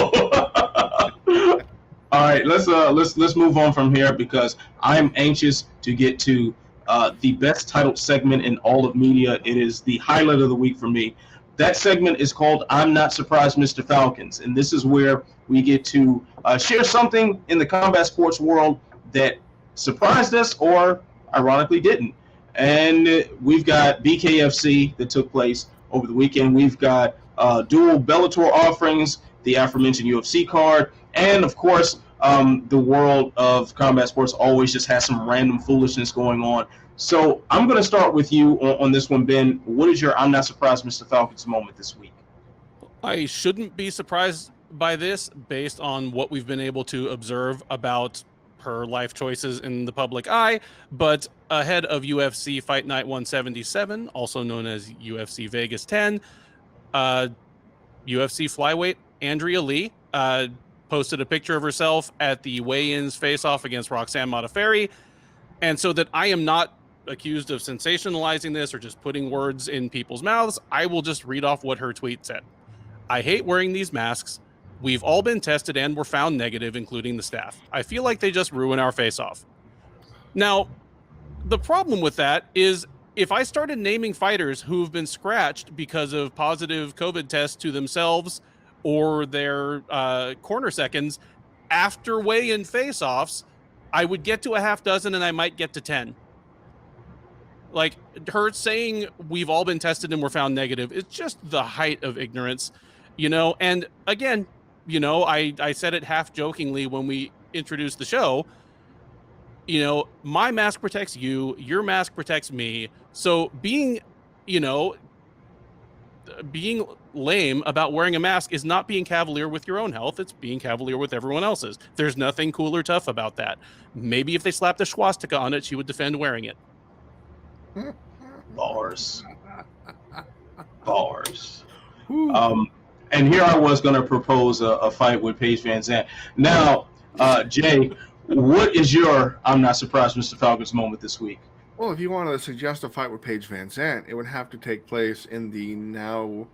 all right, let's move on from here because I'm anxious to get to the best titled segment in all of media. It is the highlight of the week for me. That segment is called "I'm Not Surprised, Mr. Falcons," and this is where we get to share something in the combat sports world that surprised us or ironically didn't. And we've got BKFC that took place over the weekend. We've got dual Bellator offerings, the aforementioned UFC card, and of course, the world of combat sports always just has some random foolishness going on. So I'm going to start with you on this one, Ben. What is your "I'm Not Surprised, Mr. Falcons" moment this week? I shouldn't be surprised by this based on what we've been able to observe about her life choices in the public eye, but ahead of UFC Fight Night 177, also known as UFC Vegas 10, UFC flyweight Andrea Lee posted a picture of herself at the weigh-ins face-off against Roxanne Modafferi, and so that I am not accused of sensationalizing this or just putting words in people's mouths, I will just read off what her tweet said. I hate wearing these masks. We've all been tested and were found negative, including the staff. I feel like they just ruin our face-off. Now, the problem with that is if I started naming fighters who've been scratched because of positive COVID tests to themselves or their corner seconds after weigh-in face-offs, I would get to a half dozen and I might get to 10. Like, her saying we've all been tested and we're found negative, it's just the height of ignorance, you know? And again, you know, I said it half jokingly when we introduced the show, you know, my mask protects you, your mask protects me. So being, you know, being lame about wearing a mask is not being cavalier with your own health. It's being cavalier with everyone else's. There's nothing cool or tough about that. Maybe if they slapped a swastika on it, she would defend wearing it. Bars. And here I was going to propose a fight with Paige Van Zandt. Now, Jay, what is your I'm not surprised Mr. Falcons moment this week? Well, if you want to suggest a fight with Paige Van Zandt, it would have to take place in the now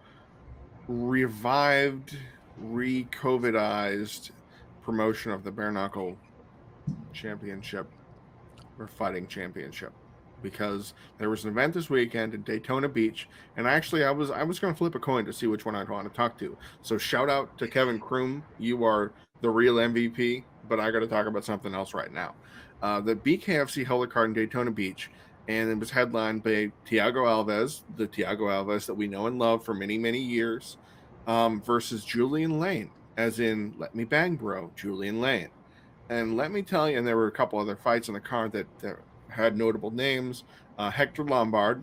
revived, re-COVIDized promotion of the Bare Knuckle Championship or Fighting Championship. Because there was an event this weekend in Daytona Beach, and actually I was going to flip a coin to see which one I'd want to talk to. So shout out to Kevin Kroom, you are the real MVP, but I got to talk about something else right now. The BKFC held a card in Daytona Beach, and it was headlined by Thiago Alves, the Thiago Alves that we know and love for many, many years, versus Julian Lane, as in Let Me Bang Bro, Julian Lane. And let me tell you, and there were a couple other fights on the card that had notable names. Hector Lombard,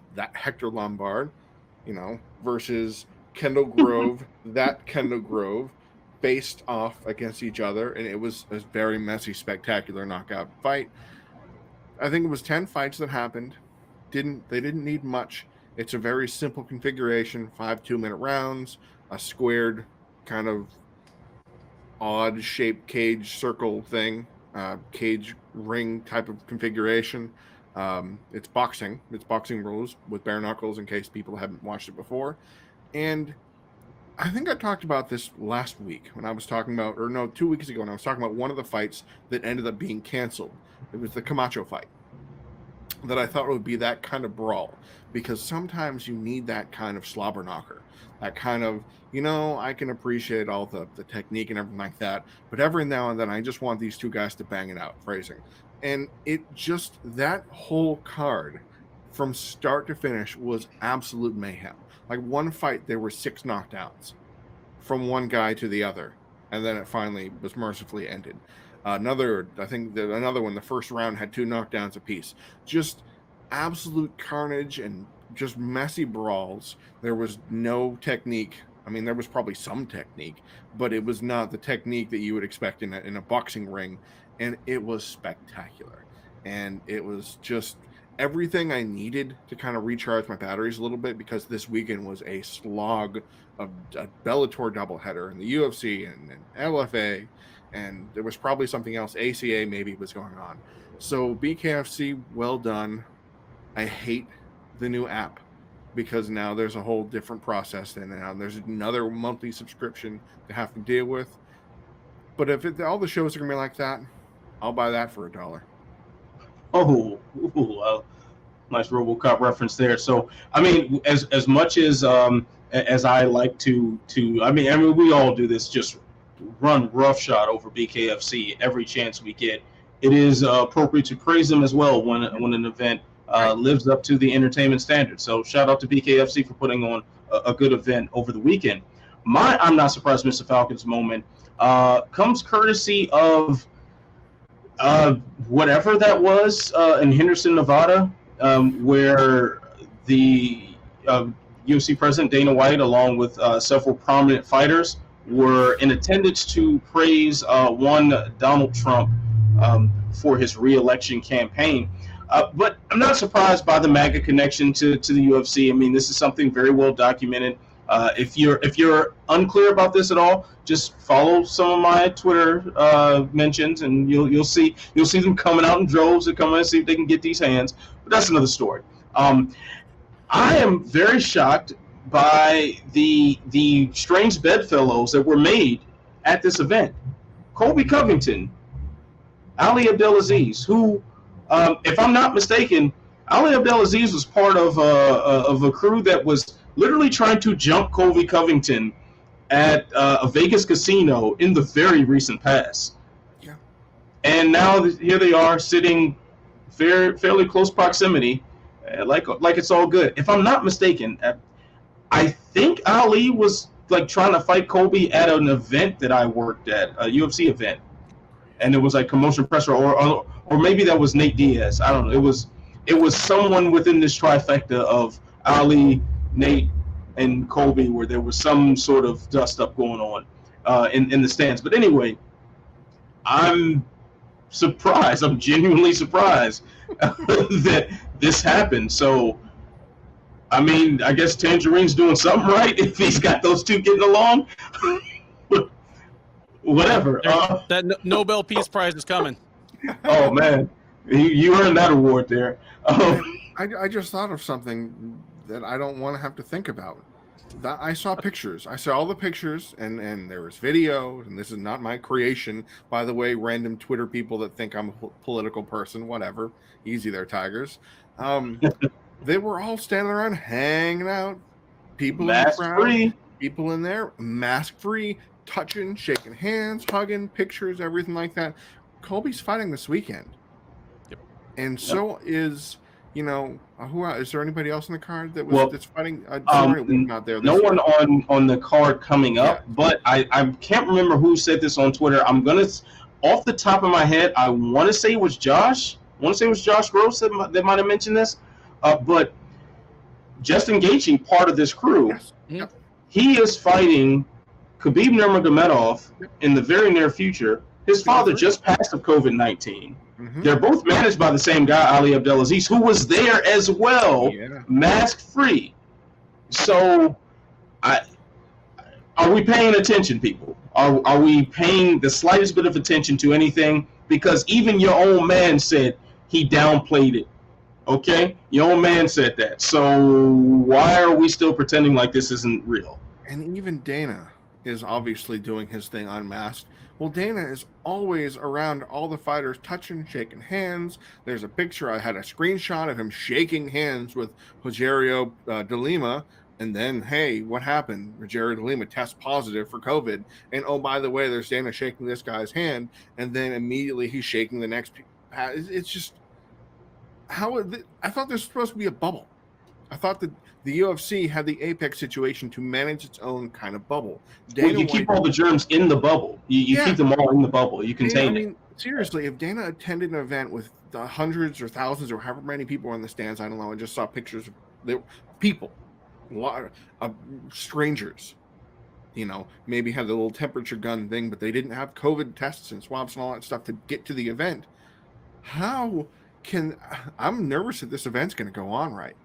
you know, versus Kendall Grove, that Kendall Grove, faced off against each other, and it was a very messy, spectacular knockout fight. I think it was 10 fights that happened. They didn't need much. It's a very simple configuration, 5 2-minute rounds, a squared kind of odd shaped cage circle thing, cage ring type of configuration. It's boxing rules with bare knuckles in case people haven't watched it before. And I think I talked about this last week when I was talking about, 2 weeks ago when I was talking about one of the fights that ended up being canceled. It was the Camacho fight that I thought would be that kind of brawl, because sometimes you need that kind of slobber knocker, that kind of, you know, I can appreciate all the technique and everything like that, but every now and then I just want these two guys to bang it out, phrasing. And it just, that whole card from start to finish was absolute mayhem. Like one fight, there were 6 knockdowns from one guy to the other, and then it finally was mercifully ended. Another one, the first round had 2 knockdowns apiece. Just absolute carnage and just messy brawls. There was no technique. I mean, there was probably some technique, but it was not the technique that you would expect in a boxing ring. And it was spectacular. And it was just everything I needed to kind of recharge my batteries a little bit, because this weekend was a slog of a Bellator doubleheader and the UFC and LFA, and there was probably something else, ACA maybe, was going on. So BKFC, well done. I hate the new app, because now there's a whole different process, and now there's another monthly subscription to have to deal with. But if all the shows are going to be like that, I'll buy that for $1. Nice RoboCop reference there. So, I mean, as much as I like to, I mean, we all do this, just run roughshod over BKFC every chance we get. It is appropriate to praise them as well when an event lives up to the entertainment standard. So, shout out to BKFC for putting on a good event over the weekend. My I'm not surprised Mr. Falcons moment comes courtesy of whatever that was in Henderson, Nevada, where the UFC president Dana White, along with several prominent fighters, were in attendance to praise one Donald Trump for his re-election campaign. But I'm not surprised by the MAGA connection to the UFC. I mean, this is something very well documented. If you're unclear about this at all, just follow some of my Twitter mentions, and you'll see them coming out in droves to come in and see if they can get these hands. But that's another story. I am very shocked by the strange bedfellows that were made at this event. Colby Covington, Ali Abdelaziz, who, if I'm not mistaken, Ali Abdelaziz was part of a crew that was literally trying to jump Colby Covington at a Vegas casino in the very recent past. Yeah. And now here they are sitting fairly close proximity, like it's all good. If I'm not mistaken, I think Ali was like trying to fight Colby at an event that I worked at, a UFC event, and it was like commotion pressure, or maybe that was Nate Diaz. I don't know. It was someone within this trifecta of Ali, Nate, and Colby, where there was some sort of dust up going on in the stands. But anyway, I'm surprised. I'm genuinely surprised that this happened. So, I mean, I guess Tangerine's doing something right if he's got those two getting along. Whatever. That Nobel Peace Prize is coming. Oh, man. You earned that award there. I just thought of something that I don't want to have to think about. I saw pictures. I saw all the pictures, and there was video, and this is not my creation. By the way, random Twitter people that think I'm a political person, whatever. Easy there, Tigers. They were all standing around hanging out. People in the crowd, free. People in there, mask-free, touching, shaking hands, hugging, pictures, everything like that. Colby's fighting this weekend. Yep. And so is... who is there anybody else in the card that's fighting? Not there. No one on the card coming up, but I can't remember who said this on Twitter. I'm gonna, off the top of my head, I want to say it was Josh. Josh Gross that might have mentioned this. But Justin Gaethje, part of this crew, yes. He is fighting Khabib Nurmagomedov in the very near future. His father just passed of COVID-19. Mm-hmm. They're both managed by the same guy, Ali Abdelaziz, who was there as well, mask-free. So, are we paying attention, people? Are we paying the slightest bit of attention to anything? Because even your own man said he downplayed it. Okay? Your own man said that. So, why are we still pretending like this isn't real? And even Dana is obviously doing his thing unmasked. Well, Dana is always around all the fighters, touching, shaking hands. There's a picture. I had a screenshot of him shaking hands with Rogerio de Lima. And then, hey, what happened? Rogerio de Lima tests positive for COVID. And, oh, by the way, there's Dana shaking this guy's hand. And then immediately he's shaking the next. It's just I thought this was supposed to be a bubble. I thought that the UFC had the Apex situation to manage its own kind of bubble. You keep all the germs in the bubble. You keep them all in the bubble. You contain it. Seriously, if Dana attended an event with the hundreds or thousands or however many people in the stands, I don't know, I just saw pictures of people, a lot of strangers, maybe had the little temperature gun thing, but they didn't have COVID tests and swabs and all that stuff to get to the event. I'm nervous that this event's going to go on right.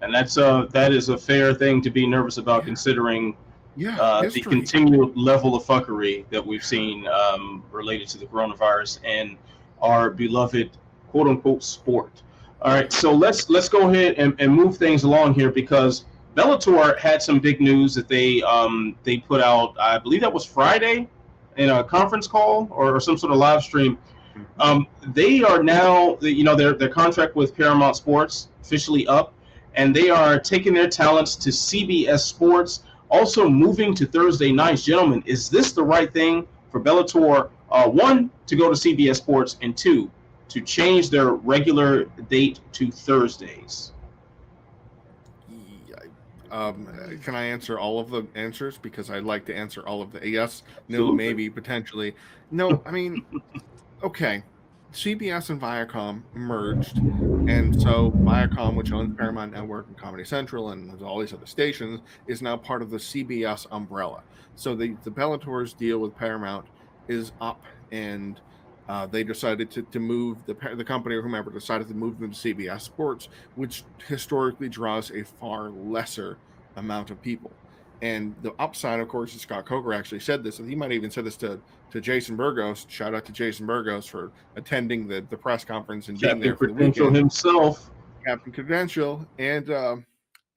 And that is a fair thing to be nervous about, considering the continued level of fuckery that we've seen related to the coronavirus and our beloved quote unquote sport. All right, so let's go ahead and move things along here, because Bellator had some big news that they put out. I believe that was Friday in a conference call or some sort of live stream. They are now, their contract with Paramount Sports officially up, and they are taking their talents to CBS Sports, also moving to Thursday nights. Gentlemen, is this the right thing for Bellator? One, to go to CBS Sports, and two, to change their regular date to Thursdays? Can I answer all of the answers? Because I'd like to answer all of the yes, no, maybe, potentially. No, I mean, okay. CBS and Viacom merged, and so Viacom, which owns Paramount Network and Comedy Central and all these other stations, is now part of the CBS umbrella. So the Bellator's deal with Paramount is up, and they decided to move, the company or whomever decided to move them to CBS Sports, which historically draws a far lesser amount of people. And the upside, of course, is Scott Coker actually said this, and he might even said this to Jason Burgos. Shout out to Jason Burgos for attending the press conference and being there for the weekend. Himself. Captain Credential. And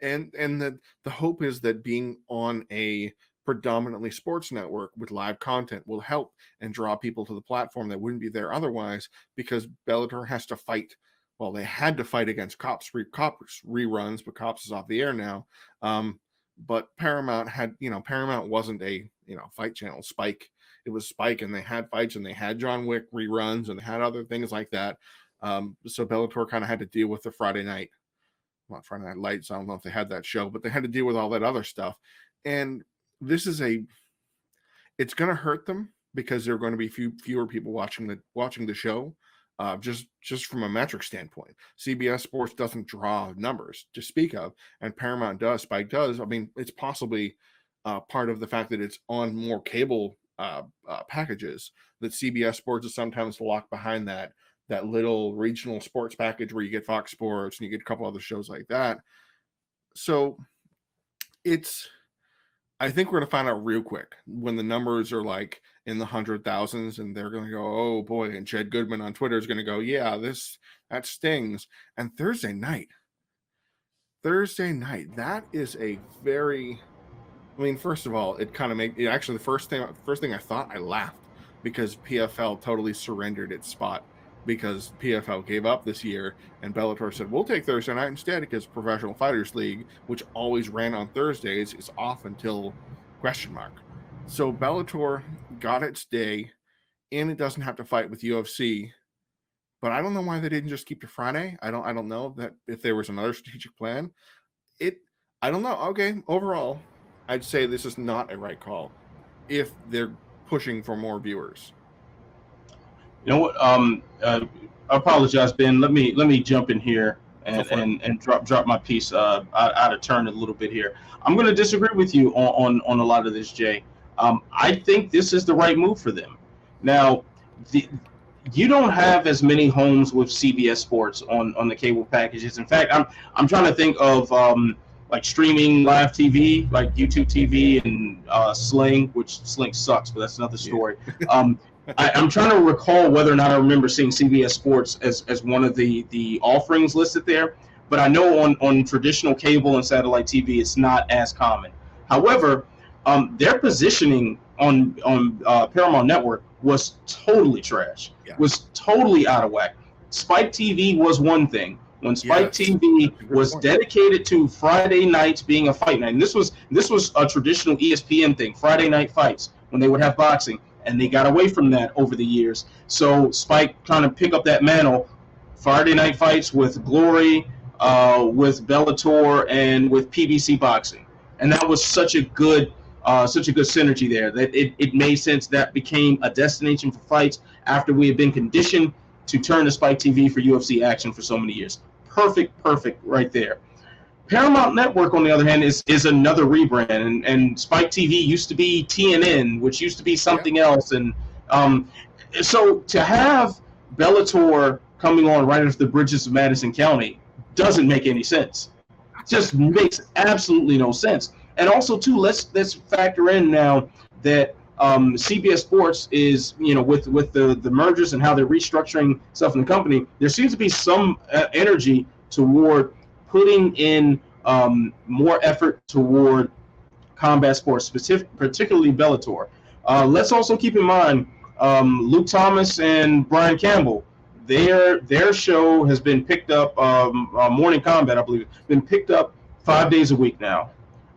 And the hope is that being on a predominantly sports network with live content will help and draw people to the platform that wouldn't be there otherwise, because Bellator has to fight. Well, they had to fight against Cops reruns, but Cops is off the air now. But Paramount Paramount wasn't a fight channel. Spike, it was Spike, and they had fights, and they had John Wick reruns, and they had other things like that. So Bellator kind of had to deal with the Friday Night Lights. I don't know if they had that show, but they had to deal with all that other stuff. And this is it's going to hurt them because there are going to be fewer people watching the show. Just from a metric standpoint, CBS Sports doesn't draw numbers to speak of, and Paramount does, Spike does. I mean, it's possibly part of the fact that it's on more cable packages, that CBS Sports is sometimes locked behind that little regional sports package where you get Fox Sports and you get a couple other shows like that. So I think we're going to find out real quick when the numbers are like in the 100,000s, and they're going to go, oh boy. And Jed Goodman on Twitter is going to go, yeah, that stings. And Thursday night, that is a very, first of all, it kind of actually the first thing I thought, I laughed because PFL totally surrendered its spot, because PFL gave up this year, and Bellator said, we'll take Thursday night instead, because Professional Fighters League, which always ran on Thursdays, is off until ? So Bellator got its day, and it doesn't have to fight with UFC. But I don't know why they didn't just keep to Friday. I don't know that if there was another strategic plan. I don't know. Okay, overall, I'd say this is not a right call if they're pushing for more viewers. You know what? I apologize, Ben. Let me jump in here and drop my piece out of turn a little bit here. I'm going to disagree with you on a lot of this, Jay. I think this is the right move for them. Now, you don't have as many homes with CBS Sports on the cable packages. In fact, I'm trying to think of like streaming live TV, like YouTube TV and Sling, which Sling sucks, but that's another story. Yeah. I'm trying to recall whether or not I remember seeing CBS Sports as one of the offerings listed there, but I know on traditional cable and satellite TV, it's not as common. However, their positioning on Paramount Network was totally trash. Yeah. Was totally out of whack. Spike TV was one thing. When Spike TV was dedicated to Friday nights being a fight night, and this was a traditional ESPN thing, Friday night fights, when they would have boxing. And they got away from that over the years. So Spike trying to pick up that mantle, Friday night fights with Glory, with Bellator, and with PBC Boxing. And that was such a good synergy there that it made sense. That became a destination for fights after we had been conditioned to turn to Spike TV for UFC action for so many years. Perfect right there. Paramount Network, on the other hand, is another rebrand, and Spike TV used to be TNN, which used to be something else, and so to have Bellator coming on right off the bridges of Madison County doesn't make any sense. Just makes absolutely no sense. And also, too, let's factor in now that CBS Sports is, with the mergers and how they're restructuring stuff in the company, there seems to be some energy toward putting in more effort toward combat sports, particularly Bellator. Let's also keep in mind Luke Thomas and Brian Campbell. Their show has been picked up, Morning Combat, I believe, been picked up 5 days a week now,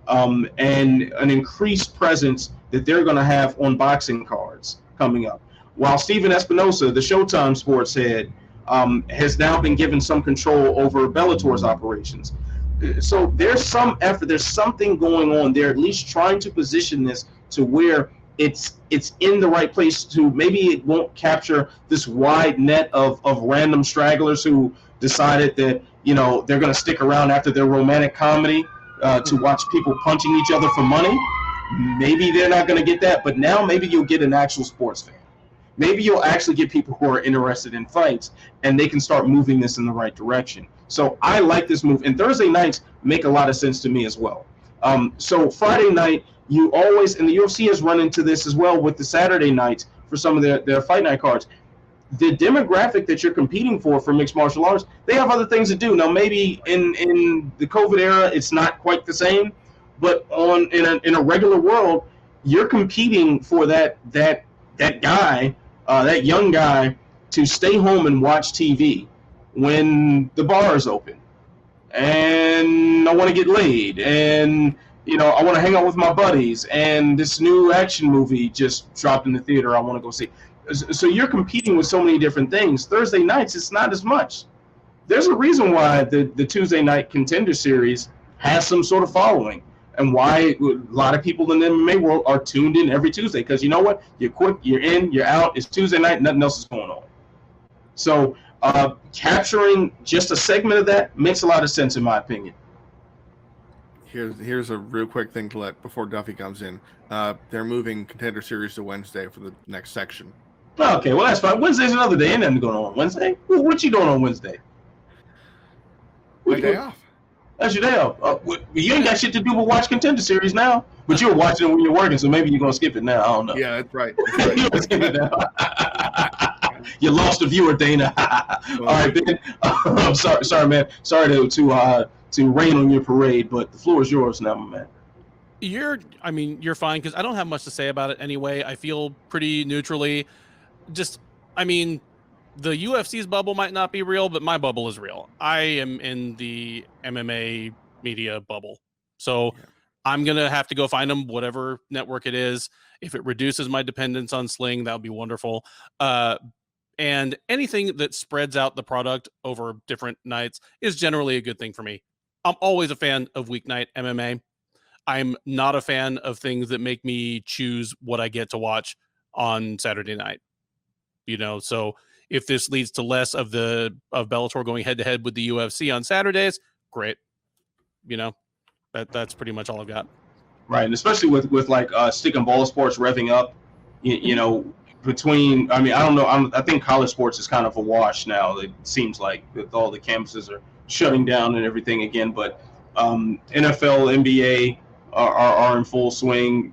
and an increased presence that they're going to have on boxing cards coming up. While Steven Espinosa, the Showtime sports head, has now been given some control over Bellator's operations. So there's some effort, there's something going on. They're at least trying to position this to where it's in the right place, to maybe it won't capture this wide net of random stragglers who decided that, they're going to stick around after their romantic comedy to watch people punching each other for money. Maybe they're not going to get that, but now maybe you'll get an actual sports fan. Maybe you'll actually get people who are interested in fights, and they can start moving this in the right direction. So I like this move. And Thursday nights make a lot of sense to me as well. So Friday night, you always, and the UFC has run into this as well with the Saturday nights for some of their fight night cards. the demographic that you're competing for mixed martial arts, they have other things to do. Now, maybe in the COVID era, it's not quite the same, but in a regular world, you're competing for that guy, that young guy, to stay home and watch TV when the bar is open, and I want to get laid, and I want to hang out with my buddies, and this new action movie just dropped in the theater I want to go see. So you're competing with so many different things. Thursday nights, it's not as much. There's a reason why the Tuesday Night Contender Series has some sort of following, and why a lot of people in the MMA world are tuned in every Tuesday, because you know what? You're quick, you're in, you're out. It's Tuesday night, nothing else is going on. So capturing just a segment of that makes a lot of sense, in my opinion. Here's a real quick thing to let before Duffy comes in. They're moving Contender Series to Wednesday for the next section. Okay, well, that's fine. Wednesday's another day. Ain't nothing going on Wednesday. What you doing on Wednesday? My day off. That's your day off. You ain't got shit to do but watch Contender Series now. But you were watching it when you're working, so maybe you're going to skip it now. I don't know. Yeah, that's right. You lost a viewer, Dana. All right, Ben. I'm sorry, man. Sorry to rain on your parade, but the floor is yours now, my man. You're fine, because I don't have much to say about it anyway. I feel pretty neutrally. The UFC's bubble might not be real, but my bubble is real. I am in the MMA media bubble. So I'm going to have to go find them, whatever network it is. If it reduces my dependence on Sling, that would be wonderful. And anything that spreads out the product over different nights is generally a good thing for me. I'm always a fan of weeknight MMA. I'm not a fan of things that make me choose what I get to watch on Saturday night. So if this leads to less of Bellator going head to head with the UFC on Saturdays, great. That's pretty much all I've got. Right, and especially with like stick and ball sports revving up, between, I don't know, I think college sports is kind of a wash now. It seems like with all the campuses are shutting down and everything again, but NFL, NBA are in full swing.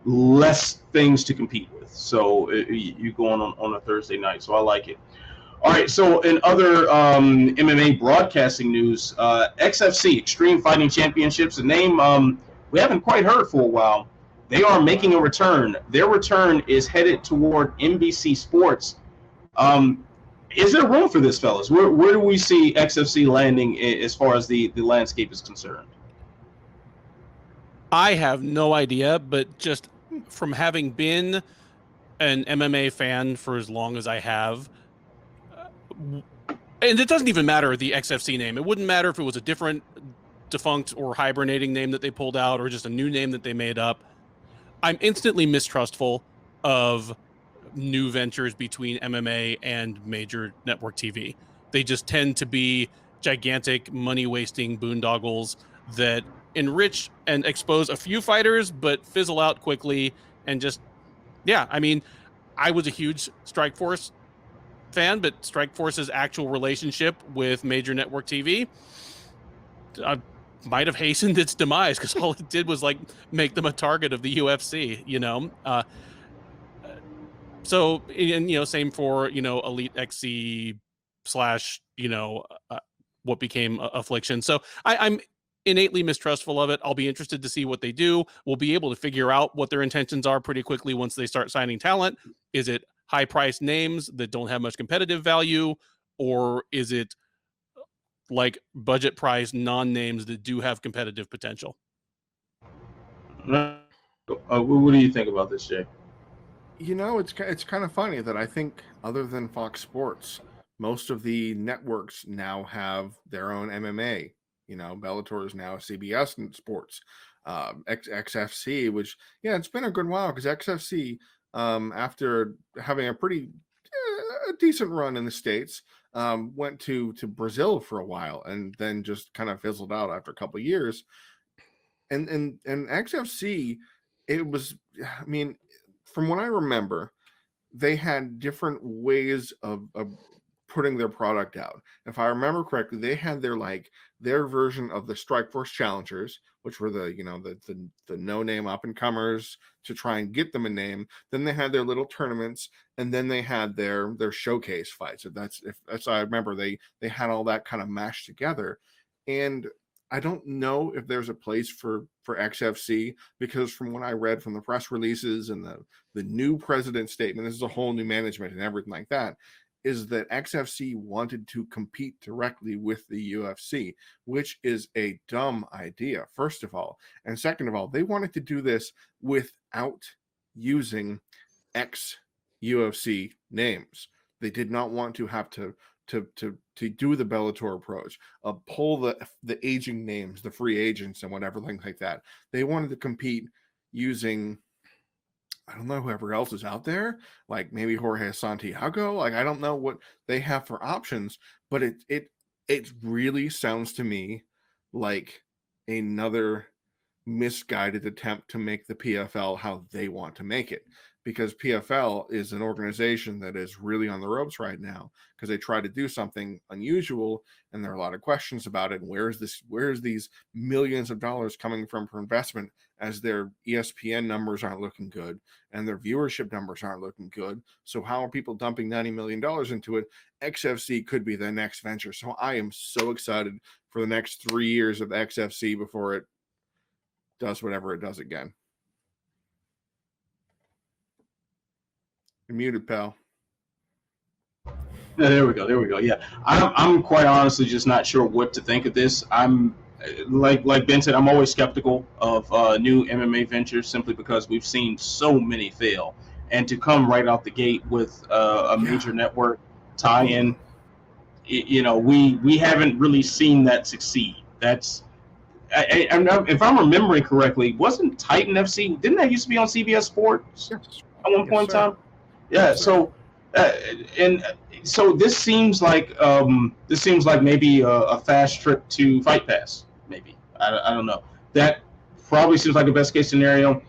Less things to compete with, so you go on a Thursday night, so I like it. All right, so in other MMA broadcasting news, XFC, Xtreme Fighting Championships, a name we haven't quite heard for a while. They are making a return. Their return is headed toward NBC Sports. Is there room for this, fellas? Where do we see XFC landing as far as the landscape is concerned? I have no idea, but just from having been an MMA fan for as long as I have, and it doesn't even matter the XFC name. It wouldn't matter if it was a different defunct or hibernating name that they pulled out or just a new name that they made up. I'm instantly mistrustful of new ventures between MMA and major network TV. They just tend to be gigantic, money-wasting boondoggles that enrich and expose a few fighters, but fizzle out quickly. And just, I was a huge Strikeforce fan, but Strikeforce's actual relationship with major network TV might have hastened its demise, because all it did was make them a target of the UFC, So, and, same for, Elite XC / what became Affliction. So I'm innately mistrustful of it. I'll be interested to see what they do. We'll be able to figure out what their intentions are pretty quickly once they start signing talent. Is it high-priced names that don't have much competitive value, or is it like budget price non-names that do have competitive potential? What do you think about this, Jay? It's kind of funny that I think, other than Fox Sports, most of the networks now have their own MMA. Bellator is now CBS Sports, XFC, which, it's been a good while, because XFC, after having a pretty decent run in the States, went to Brazil for a while, and then just kind of fizzled out after a couple of years. And XFC, it was, from what I remember, they had different ways of putting their product out. If I remember correctly, they had their version of the Strikeforce Challengers, which were the no-name up-and-comers to try and get them a name. Then they had their little tournaments, and then they had their showcase fights. That's I remember they had all that kind of mashed together. And I don't know if there's a place for XFC, because from what I read from the press releases and the new president's statement, this is a whole new management and everything like that, is that XFC wanted to compete directly with the UFC, which is a dumb idea, first of all. And second of all, they wanted to do this without using ex-UFC names. They did not want to have to do the Bellator approach, pull the aging names, the free agents and whatever, things like that. They wanted to compete using, I don't know, whoever else is out there, like maybe Jorge Santiago. Like, I don't know what they have for options, but it really sounds to me like another misguided attempt to make the PFL how they want to make it. Because PFL is an organization that is really on the ropes right now because they try to do something unusual, and there are a lot of questions about it. And where is these millions of dollars coming from for investment, as their ESPN numbers aren't looking good and their viewership numbers aren't looking good? So how are people dumping $90 million into it? XFC could be their next venture. So I am so excited for the next 3 years of XFC before it does whatever it does again. You're muted, pal. Yeah, there we go. Yeah, I'm quite honestly just not sure what to think of this. I'm like Ben said, I'm always skeptical of new MMA ventures simply because we've seen so many fail, and to come right out the gate with a major network tie-in, we haven't really seen that succeed. That's if I'm remembering correctly, wasn't Titan FC? Didn't that used to be on CBS Sports at one point in time? Yeah, so so this seems like maybe a fast trip to Fight Pass. Maybe I don't know. That probably seems like the best case scenario.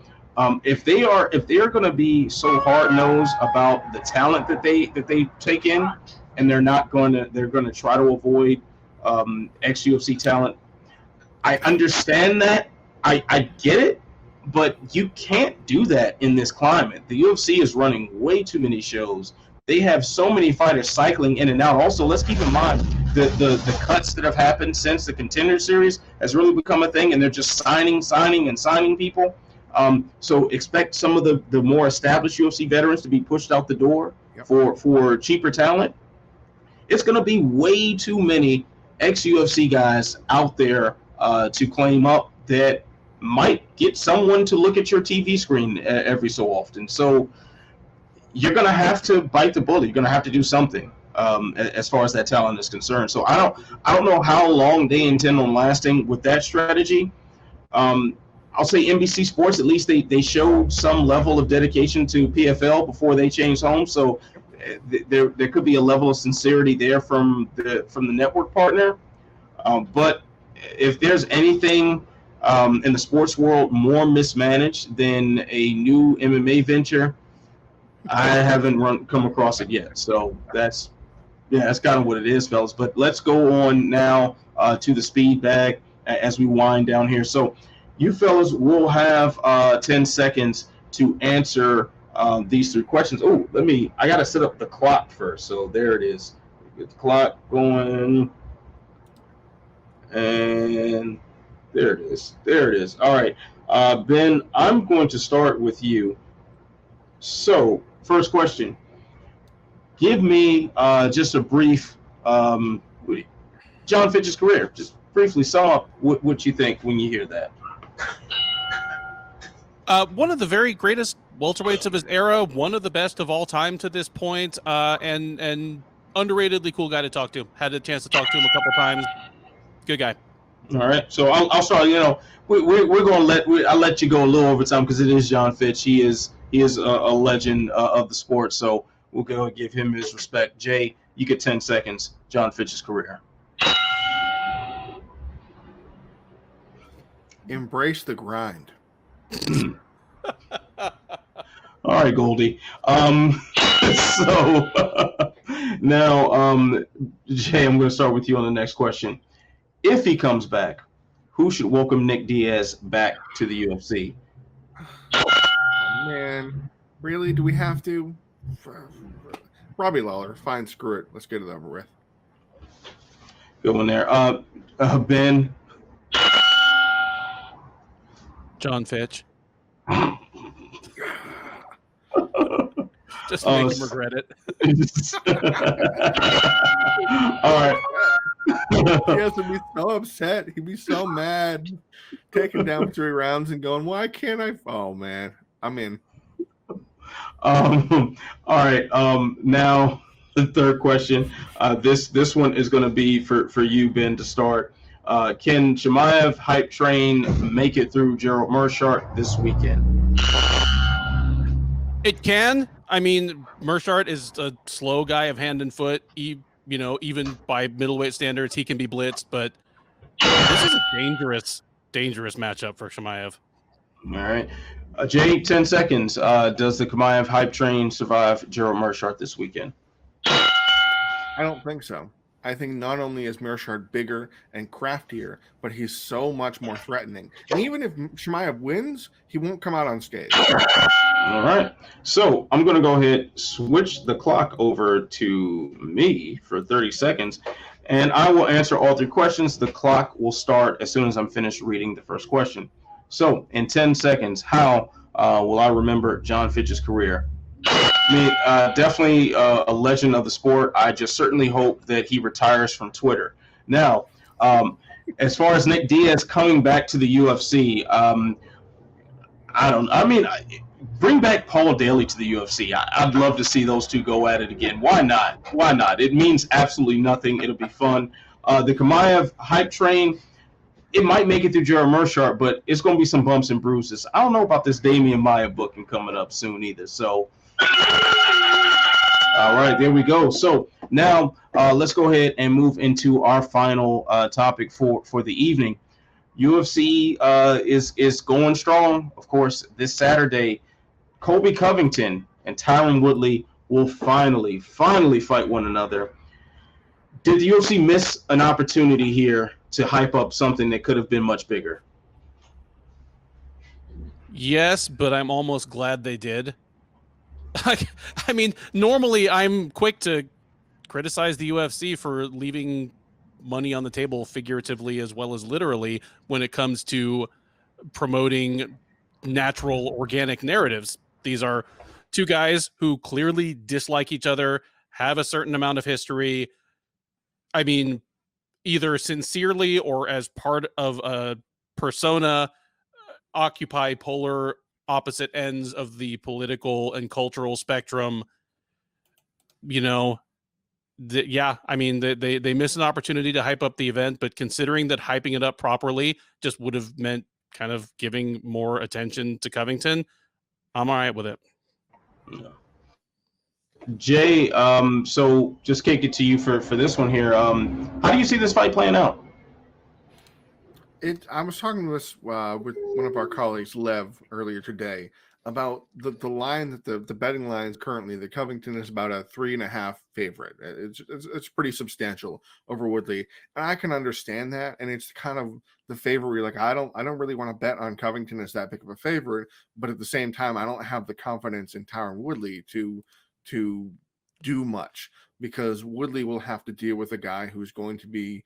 If they are going to be so hard nosed about the talent that they take in, and they're going to try to avoid ex UFC talent. I understand that. I get it. But you can't do that in this climate. The UFC is running way too many shows. They have so many fighters cycling in and out. Also, let's keep in mind the cuts that have happened since the Contender Series has really become a thing, and they're just signing people. So expect some of the more established UFC veterans to be pushed out the door for cheaper talent. It's going to be way too many ex-UFC guys out there to claim up that might get someone to look at your TV screen every so often. So you're going to have to bite the bullet. You're going to have to do something as far as that talent is concerned. So I don't know how long they intend on lasting with that strategy. I'll say NBC Sports, at least they showed some level of dedication to PFL before they changed home. So there could be a level of sincerity there from the network partner. But if there's anything in the sports world more mismanaged than a new MMA venture, I haven't come across it yet. So that's kind of what it is, fellas. But let's go on now to the speed bag as we wind down here. So you fellas will have 10 seconds to answer these three questions. Oh, I got to set up the clock first. So there it is. Get the clock going. And there it is. All right. Ben, I'm going to start with you. So, first question. Give me just a brief Jon Fitch's career. Just briefly sum up what you think when you hear that. One of the very greatest welterweights of his era, one of the best of all time to this point, and underratedly cool guy to talk to. Had a chance to talk to him a couple times. Good guy. All right, so I'll start. We're gonna I'll let you go a little over time because it is Jon Fitch. He is a legend of the sport. So we'll go and give him his respect. Jay, you get 10 seconds. Jon Fitch's career. Embrace the grind. All right, Goldie. So Now, Jay, I'm going to start with you on the next question. If he comes back, who should welcome Nick Diaz back to the UFC? Oh, man, really? Do we have to? Robbie Lawler. Fine, screw it. Let's get it over with. Good one there. Ben. Jon Fitch. Just make him regret it. All right. He has to be so upset. He'd be so mad. Taking down 3 rounds and going, why can't I? Oh, man. I'm in. All right. Now, the third question. This one is going to be for you, Ben, to start. Can Chimaev hype train make it through Gerald Meerschaert this weekend? It can. I mean, Meerschaert is a slow guy of hand and foot. Even by middleweight standards, he can be blitzed. But this is a dangerous matchup for Chimaev. All right. Jay, 10 seconds. Does the Chimaev hype train survive Gerald Meerschaert this weekend? I don't think so. I think not only is Meerschaert bigger and craftier, but he's so much more threatening. And even if Chimaev wins, he won't come out unscathed. All right. So I'm going to go ahead, switch the clock over to me for 30 seconds, and I will answer all 3 questions. The clock will start as soon as I'm finished reading the first question. So in 10 seconds, how will I remember Jon Fitch's career? I mean, definitely a legend of the sport. I just certainly hope that he retires from Twitter. Now, as far as Nick Diaz coming back to the UFC, bring back Paul Daly to the UFC. I'd love to see those two go at it again. Why not? Why not? It means absolutely nothing. It'll be fun. The Chimaev hype train, it might make it through Gerald Meerschaert, but it's going to be some bumps and bruises. I don't know about this Damian Maia booking coming up soon either. So, all right, there we go. So now let's go ahead and move into our final topic for the evening. UFC is going strong. Of course, this Saturday, Colby Covington and Tyron Woodley will finally fight one another. Did the UFC miss an opportunity here to hype up something that could have been much bigger? Yes, but I'm almost glad they did. I mean, normally I'm quick to criticize the UFC for leaving money on the table figuratively as well as literally when it comes to promoting natural, organic narratives. These are 2 guys who clearly dislike each other, have a certain amount of history. I mean, either sincerely or as part of a persona, occupy polar opposite ends of the political and cultural spectrum. They miss an opportunity to hype up the event, but considering that hyping it up properly just would have meant kind of giving more attention to Covington, I'm all right with it. Yeah. Jay, so just kick it to you for this one here. How do you see this fight playing out? I was talking with one of our colleagues, Lev, earlier today about the line that the betting lines currently. The Covington is about a 3.5 favorite. It's pretty substantial over Woodley, and I can understand that. And it's kind of the favorite where you're like, I don't really want to bet on Covington as that big of a favorite, but at the same time, I don't have the confidence in Tyron Woodley to do much, because Woodley will have to deal with a guy who's going to be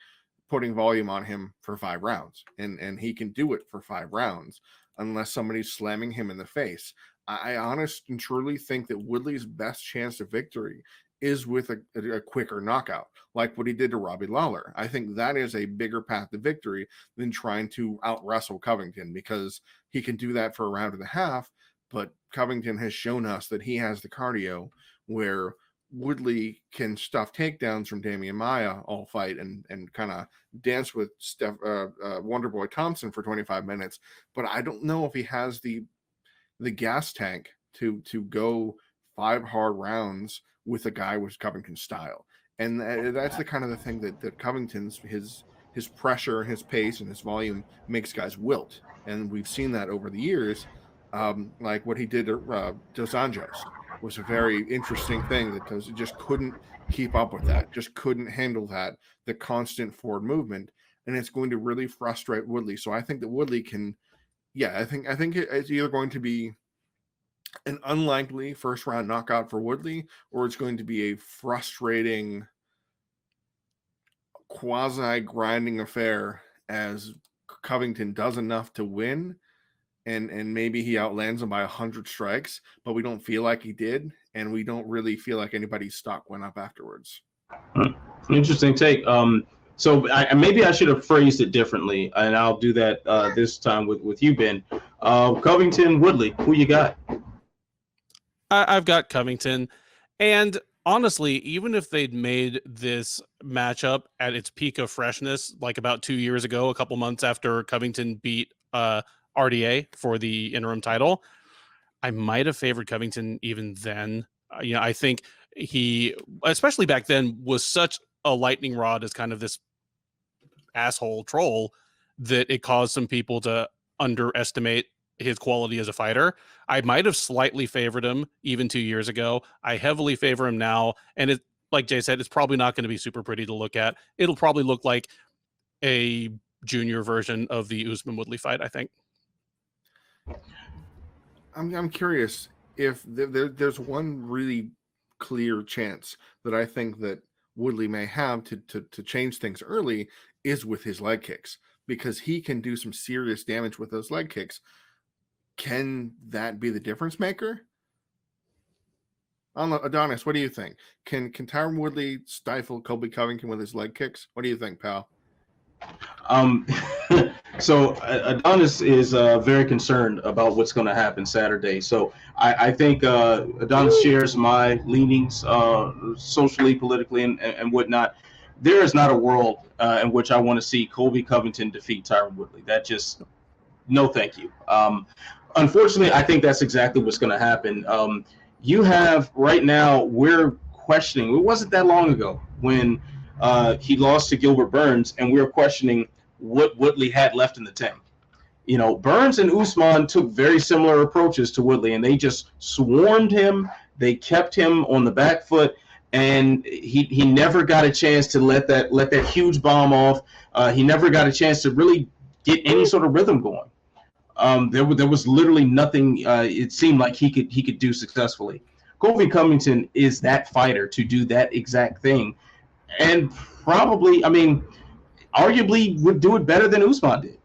putting volume on him for 5 rounds, and he can do it for 5 rounds unless somebody's slamming him in the face. I honestly and truly think that Woodley's best chance of victory is with a quicker knockout, like what he did to Robbie Lawler. I think that is a bigger path to victory than trying to out-wrestle Covington, because he can do that for a round and a half, but Covington has shown us that he has the cardio where Woodley can stuff takedowns from Damian Maia all fight and kind of dance with Wonderboy Thompson for 25 minutes. But I don't know if he has the gas tank to go 5 hard rounds with a guy with Covington's style. And that's the kind of the thing that Covington's, his pressure, his pace, and his volume makes guys wilt. And we've seen that over the years, like what he did to Dos Anjos. was a very interesting thing because it just couldn't keep up with that, just couldn't handle that, the constant forward movement, and it's going to really frustrate Woodley. So I think that Woodley can, I think it's either going to be an unlikely first round knockout for Woodley, or it's going to be a frustrating quasi grinding affair as Covington does enough to win, and maybe he outlands him by 100 strikes, but we don't feel like he did, and we don't really feel like anybody's stock went up afterwards. Interesting take. So maybe I should have phrased it differently, and I'll do that this time with you, Ben. Covington, Woodley, who you got? I've got Covington, and honestly, even if they'd made this matchup at its peak of freshness, like about 2 years ago, a couple months after Covington beat RDA for the interim title, I might have favored Covington even then. I think he, especially back then, was such a lightning rod as kind of this asshole troll that it caused some people to underestimate his quality as a fighter. I might have slightly favored him even 2 years ago. I heavily favor him now. And it, like Jay said, it's probably not going to be super pretty to look at. It'll probably look like a junior version of the Usman Woodley fight, I think. I'm curious if there's one really clear chance that I think that Woodley may have to change things early is with his leg kicks, because he can do some serious damage with those leg kicks. Can that be the difference maker? I don't know, Adonis, what do you think? Can Tyron Woodley stifle Colby Covington with his leg kicks? What do you think, pal? So Adonis is very concerned about what's going to happen Saturday. So I think Adonis shares my leanings socially, politically, and whatnot. There is not a world in which I want to see Colby Covington defeat Tyron Woodley. That just, no thank you. Unfortunately, I think that's exactly what's going to happen. You have right now, we're questioning, it wasn't that long ago when he lost to Gilbert Burns, and we were questioning what Woodley had left in the tank. You know, Burns and Usman took very similar approaches to Woodley, and they just swarmed him. They kept him on the back foot, and he never got a chance to let that huge bomb off. He never got a chance to really get any sort of rhythm going. There was literally nothing it seemed like he could do successfully. Colby Covington is that fighter to do that exact thing, and probably, I mean, arguably would do it better than Usman did.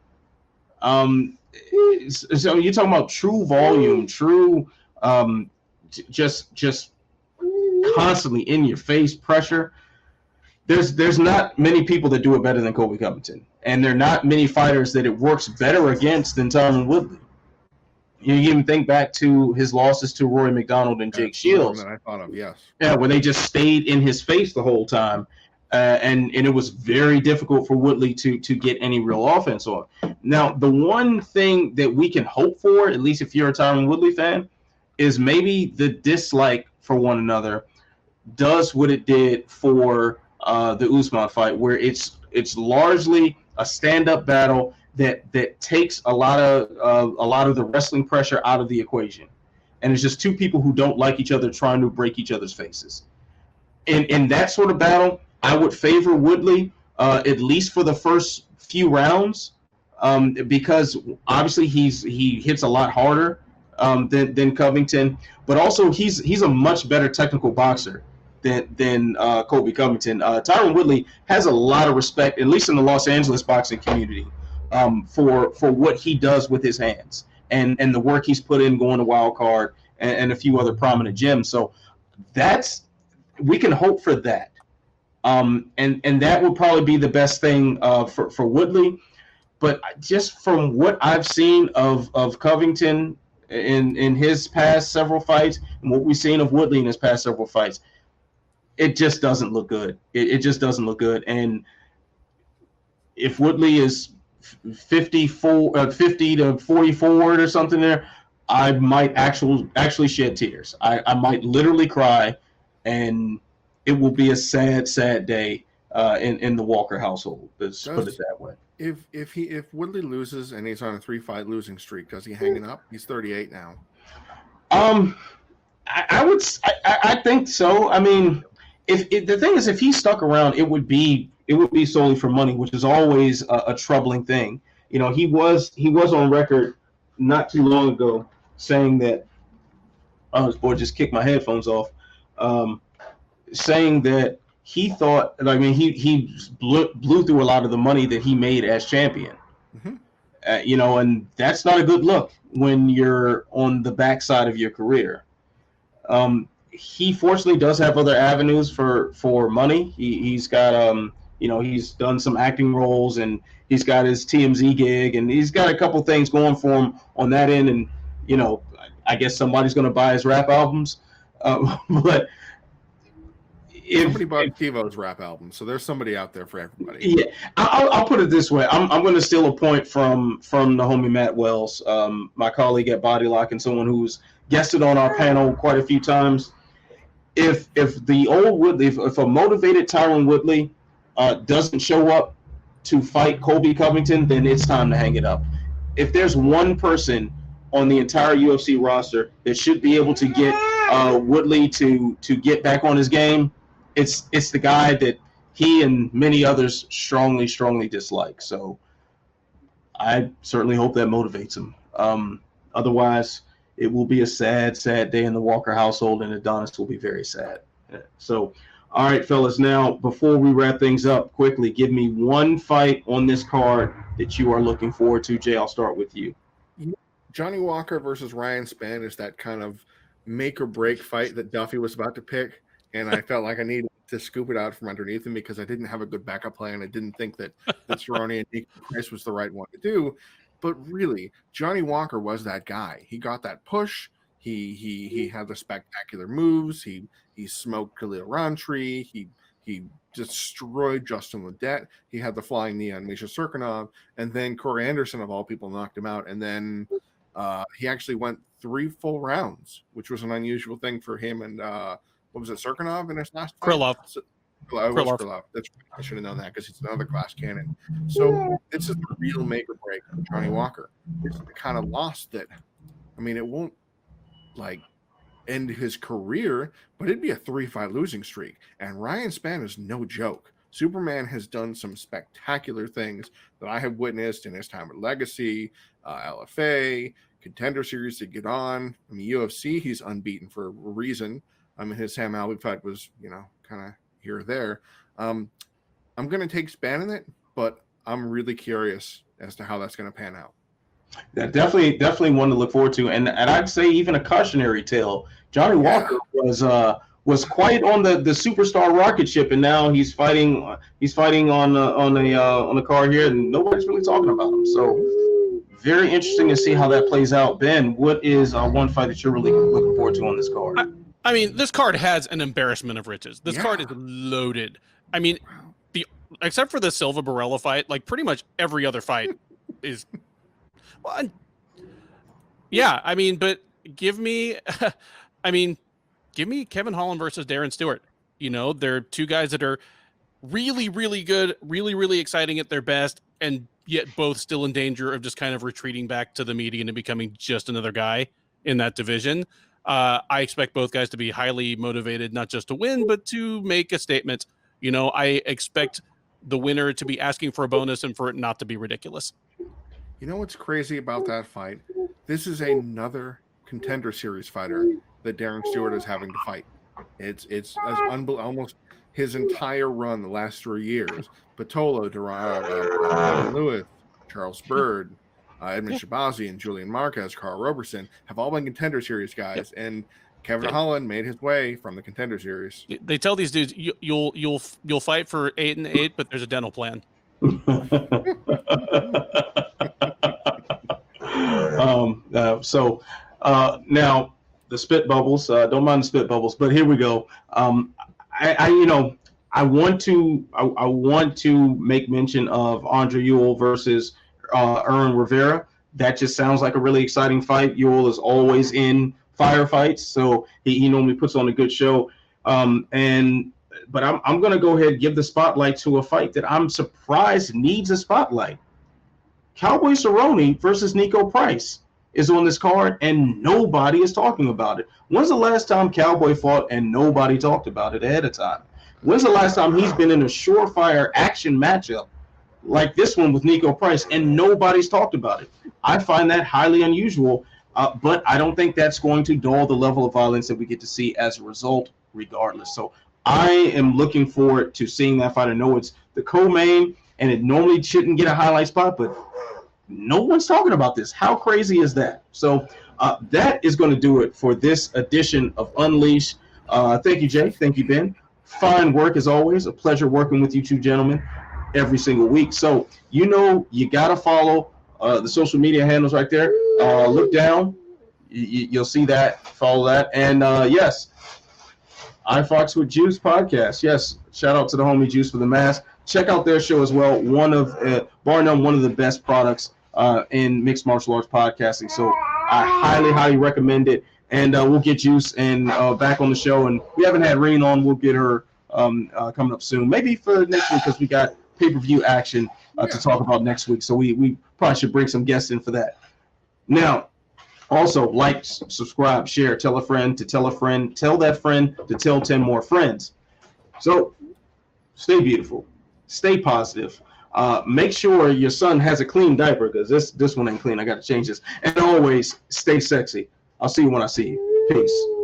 So you're talking about true volume, true just constantly in your face pressure. There's not many people that do it better than Colby Covington, and there are not many fighters that it works better against than Tyron Woodley. You even think back to his losses to Rory McDonald and Jake Shields. That I thought of, yes. Yeah, where they just stayed in his face the whole time, and it was very difficult for Woodley to get any real offense on. Now, the one thing that we can hope for, at least if you're a Tyron Woodley fan, is maybe the dislike for one another does what it did for the Usman fight, where it's largely a stand-up battle that takes a lot of the wrestling pressure out of the equation, and it's just two people who don't like each other trying to break each other's faces. In that sort of battle, I would favor Woodley at least for the first few rounds, because obviously he hits a lot harder than Covington, but also he's a much better technical boxer than Colby Covington. Tyron Woodley has a lot of respect, at least in the Los Angeles boxing community, for what he does with his hands and the work he's put in going to Wild Card and a few other prominent gyms. So we can hope for that. And that would probably be the best thing for Woodley. But just from what I've seen of Covington in his past several fights and what we've seen of Woodley in his past several fights, it just doesn't look good. It just doesn't look good. And if Woodley is 50 to 40 forward or something there, I might actually shed tears. I might literally cry, and it will be a sad, sad day in the Walker household. Let's put it that way. If Woodley loses and he's on a 3-fight losing streak, does he hang it up? He's 38 now. I think so. I mean, if the thing is, if he stuck around, it would be solely for money, which is always a troubling thing. You know, he was on record not too long ago saying that. Oh, this boy just kicked my headphones off. Saying that he thought, I mean, he blew through a lot of the money that he made as champion. Mm-hmm. You know, and that's not a good look when you're on the backside of your career. He fortunately does have other avenues for money. He's got you know, he's done some acting roles, and he's got his TMZ gig, and he's got a couple things going for him on that end. And you know, I guess somebody's going to buy his rap albums, but. Somebody bought Tivo's rap album, so there's somebody out there for everybody. Yeah, I'll put it this way. I'm going to steal a point from the homie Matt Wells, my colleague at Body Lock, and someone who's guested on our panel quite a few times. If the old Woodley, if a motivated Tyron Woodley doesn't show up to fight Colby Covington, then it's time to hang it up. If there's one person on the entire UFC roster that should be able to get Woodley to get back on his game, it's the guy that he and many others strongly dislike. So I certainly hope that motivates him. Otherwise, it will be a sad day in the Walker household, and Adonis will be very sad. So, all right, fellas. Now, before we wrap things up, quickly, give me one fight on this card that you are looking forward to. Jay, I'll start with you. Johnny Walker versus Ryan Spann is that kind of make or break fight that Duffy was about to pick. And I felt like I needed to scoop it out from underneath him because I didn't have a good backup plan. I didn't think that Cerrone and Nick Diaz was the right one to do. But really, Johnny Walker was that guy. He got that push. He had the spectacular moves. He smoked Khalil Rountree. He destroyed Justin Ledet. He had the flying knee on Misha Cirkunov. And then Corey Anderson, of all people, knocked him out. And then he actually went 3 full rounds, which was an unusual thing for him and what was it, Cirkunov in his last fight? Krylov. Krylov. That's right. I should have known that because he's another glass cannon. So this is the real make or break of Johnny Walker. It's the kind of loss that, I mean, it won't like end his career, but it'd be a 3-fight losing streak. And Ryan Spann is no joke. Superman has done some spectacular things that I have witnessed in his time at Legacy, LFA, Contender Series to get on. I mean, UFC, he's unbeaten for a reason. I mean, his Sam Alvey fight was, you know, kind of here or there. I'm going to take Spann in it, but I'm really curious as to how that's going to pan out. Yeah, definitely one to look forward to, and I'd say even a cautionary tale. Johnny Walker was quite on the superstar rocket ship, and now he's fighting on a card here, and nobody's really talking about him. So very interesting to see how that plays out. Ben, what is one fight that you're really looking forward to on this card? I mean, this card has an embarrassment of riches. This card is loaded. I mean, except for the Silva Barella fight, like pretty much every other fight is. Well, yeah, I mean, but give me Kevin Holland versus Darren Stewart. You know, they're two guys that are really, really good, really, really exciting at their best, and yet both still in danger of just kind of retreating back to the median and becoming just another guy in that division. I expect both guys to be highly motivated, not just to win, but to make a statement. You know, I expect the winner to be asking for a bonus and for it not to be ridiculous. You know what's crazy about that fight? This is another Contender Series fighter that Darren Stewart is having to fight. It's as almost his entire run the last 3 years. Patolo, Evan Lewis, Charles Bird, Edmund Shabazi, and Julian Marquez, Carl Roberson have all been Contender Series guys, and Kevin Holland made his way from the Contender Series. They tell these dudes you'll fight for 8 and 8, but there's a dental plan. Now the spit bubbles. Don't mind the spit bubbles, but here we go. I want to make mention of Andre Ewell versus Erwin Rivera. That just sounds like a really exciting fight. Ewell is always in firefights, so he normally puts on a good show. But I'm going to go ahead and give the spotlight to a fight that I'm surprised needs a spotlight. Cowboy Cerrone versus Nico Price. is on this card, and nobody is talking about it. When's the last time Cowboy fought and nobody talked about it ahead of time? When's the last time he's been in a surefire action matchup like this one with Nico Price and nobody's talked about it? I find that highly unusual, but I don't think that's going to dull the level of violence that we get to see as a result regardless. So I am looking forward to seeing that fight. I know it's the co-main, and it normally shouldn't get a highlight spot, but no one's talking about this. How crazy is that? So that is going to do it for this edition of Unleashed. Thank you, Jay. Thank you, Ben. Fine work as always. A pleasure working with you two gentlemen every single week. So you got to follow the social media handles right there. Look down. You'll see that. Follow that. And yes, iFox with Juice podcast. Yes, shout out to the homie Juice for the mask. Check out their show as well. One of, bar none, one of the best products in mixed martial arts podcasting. So I highly, highly recommend it. And we'll get Juice and back on the show. And we haven't had Reen on. We'll get her coming up soon. Maybe for next week, because we got pay-per-view action to talk about next week. So we probably should bring some guests in for that. Now, also, like, subscribe, share, tell a friend to tell a friend, tell that friend to tell 10 more friends. So stay beautiful. Stay positive. Make sure your son has a clean diaper, because this one ain't clean. I got to change this. And always stay sexy. I'll see you when I see you. Peace.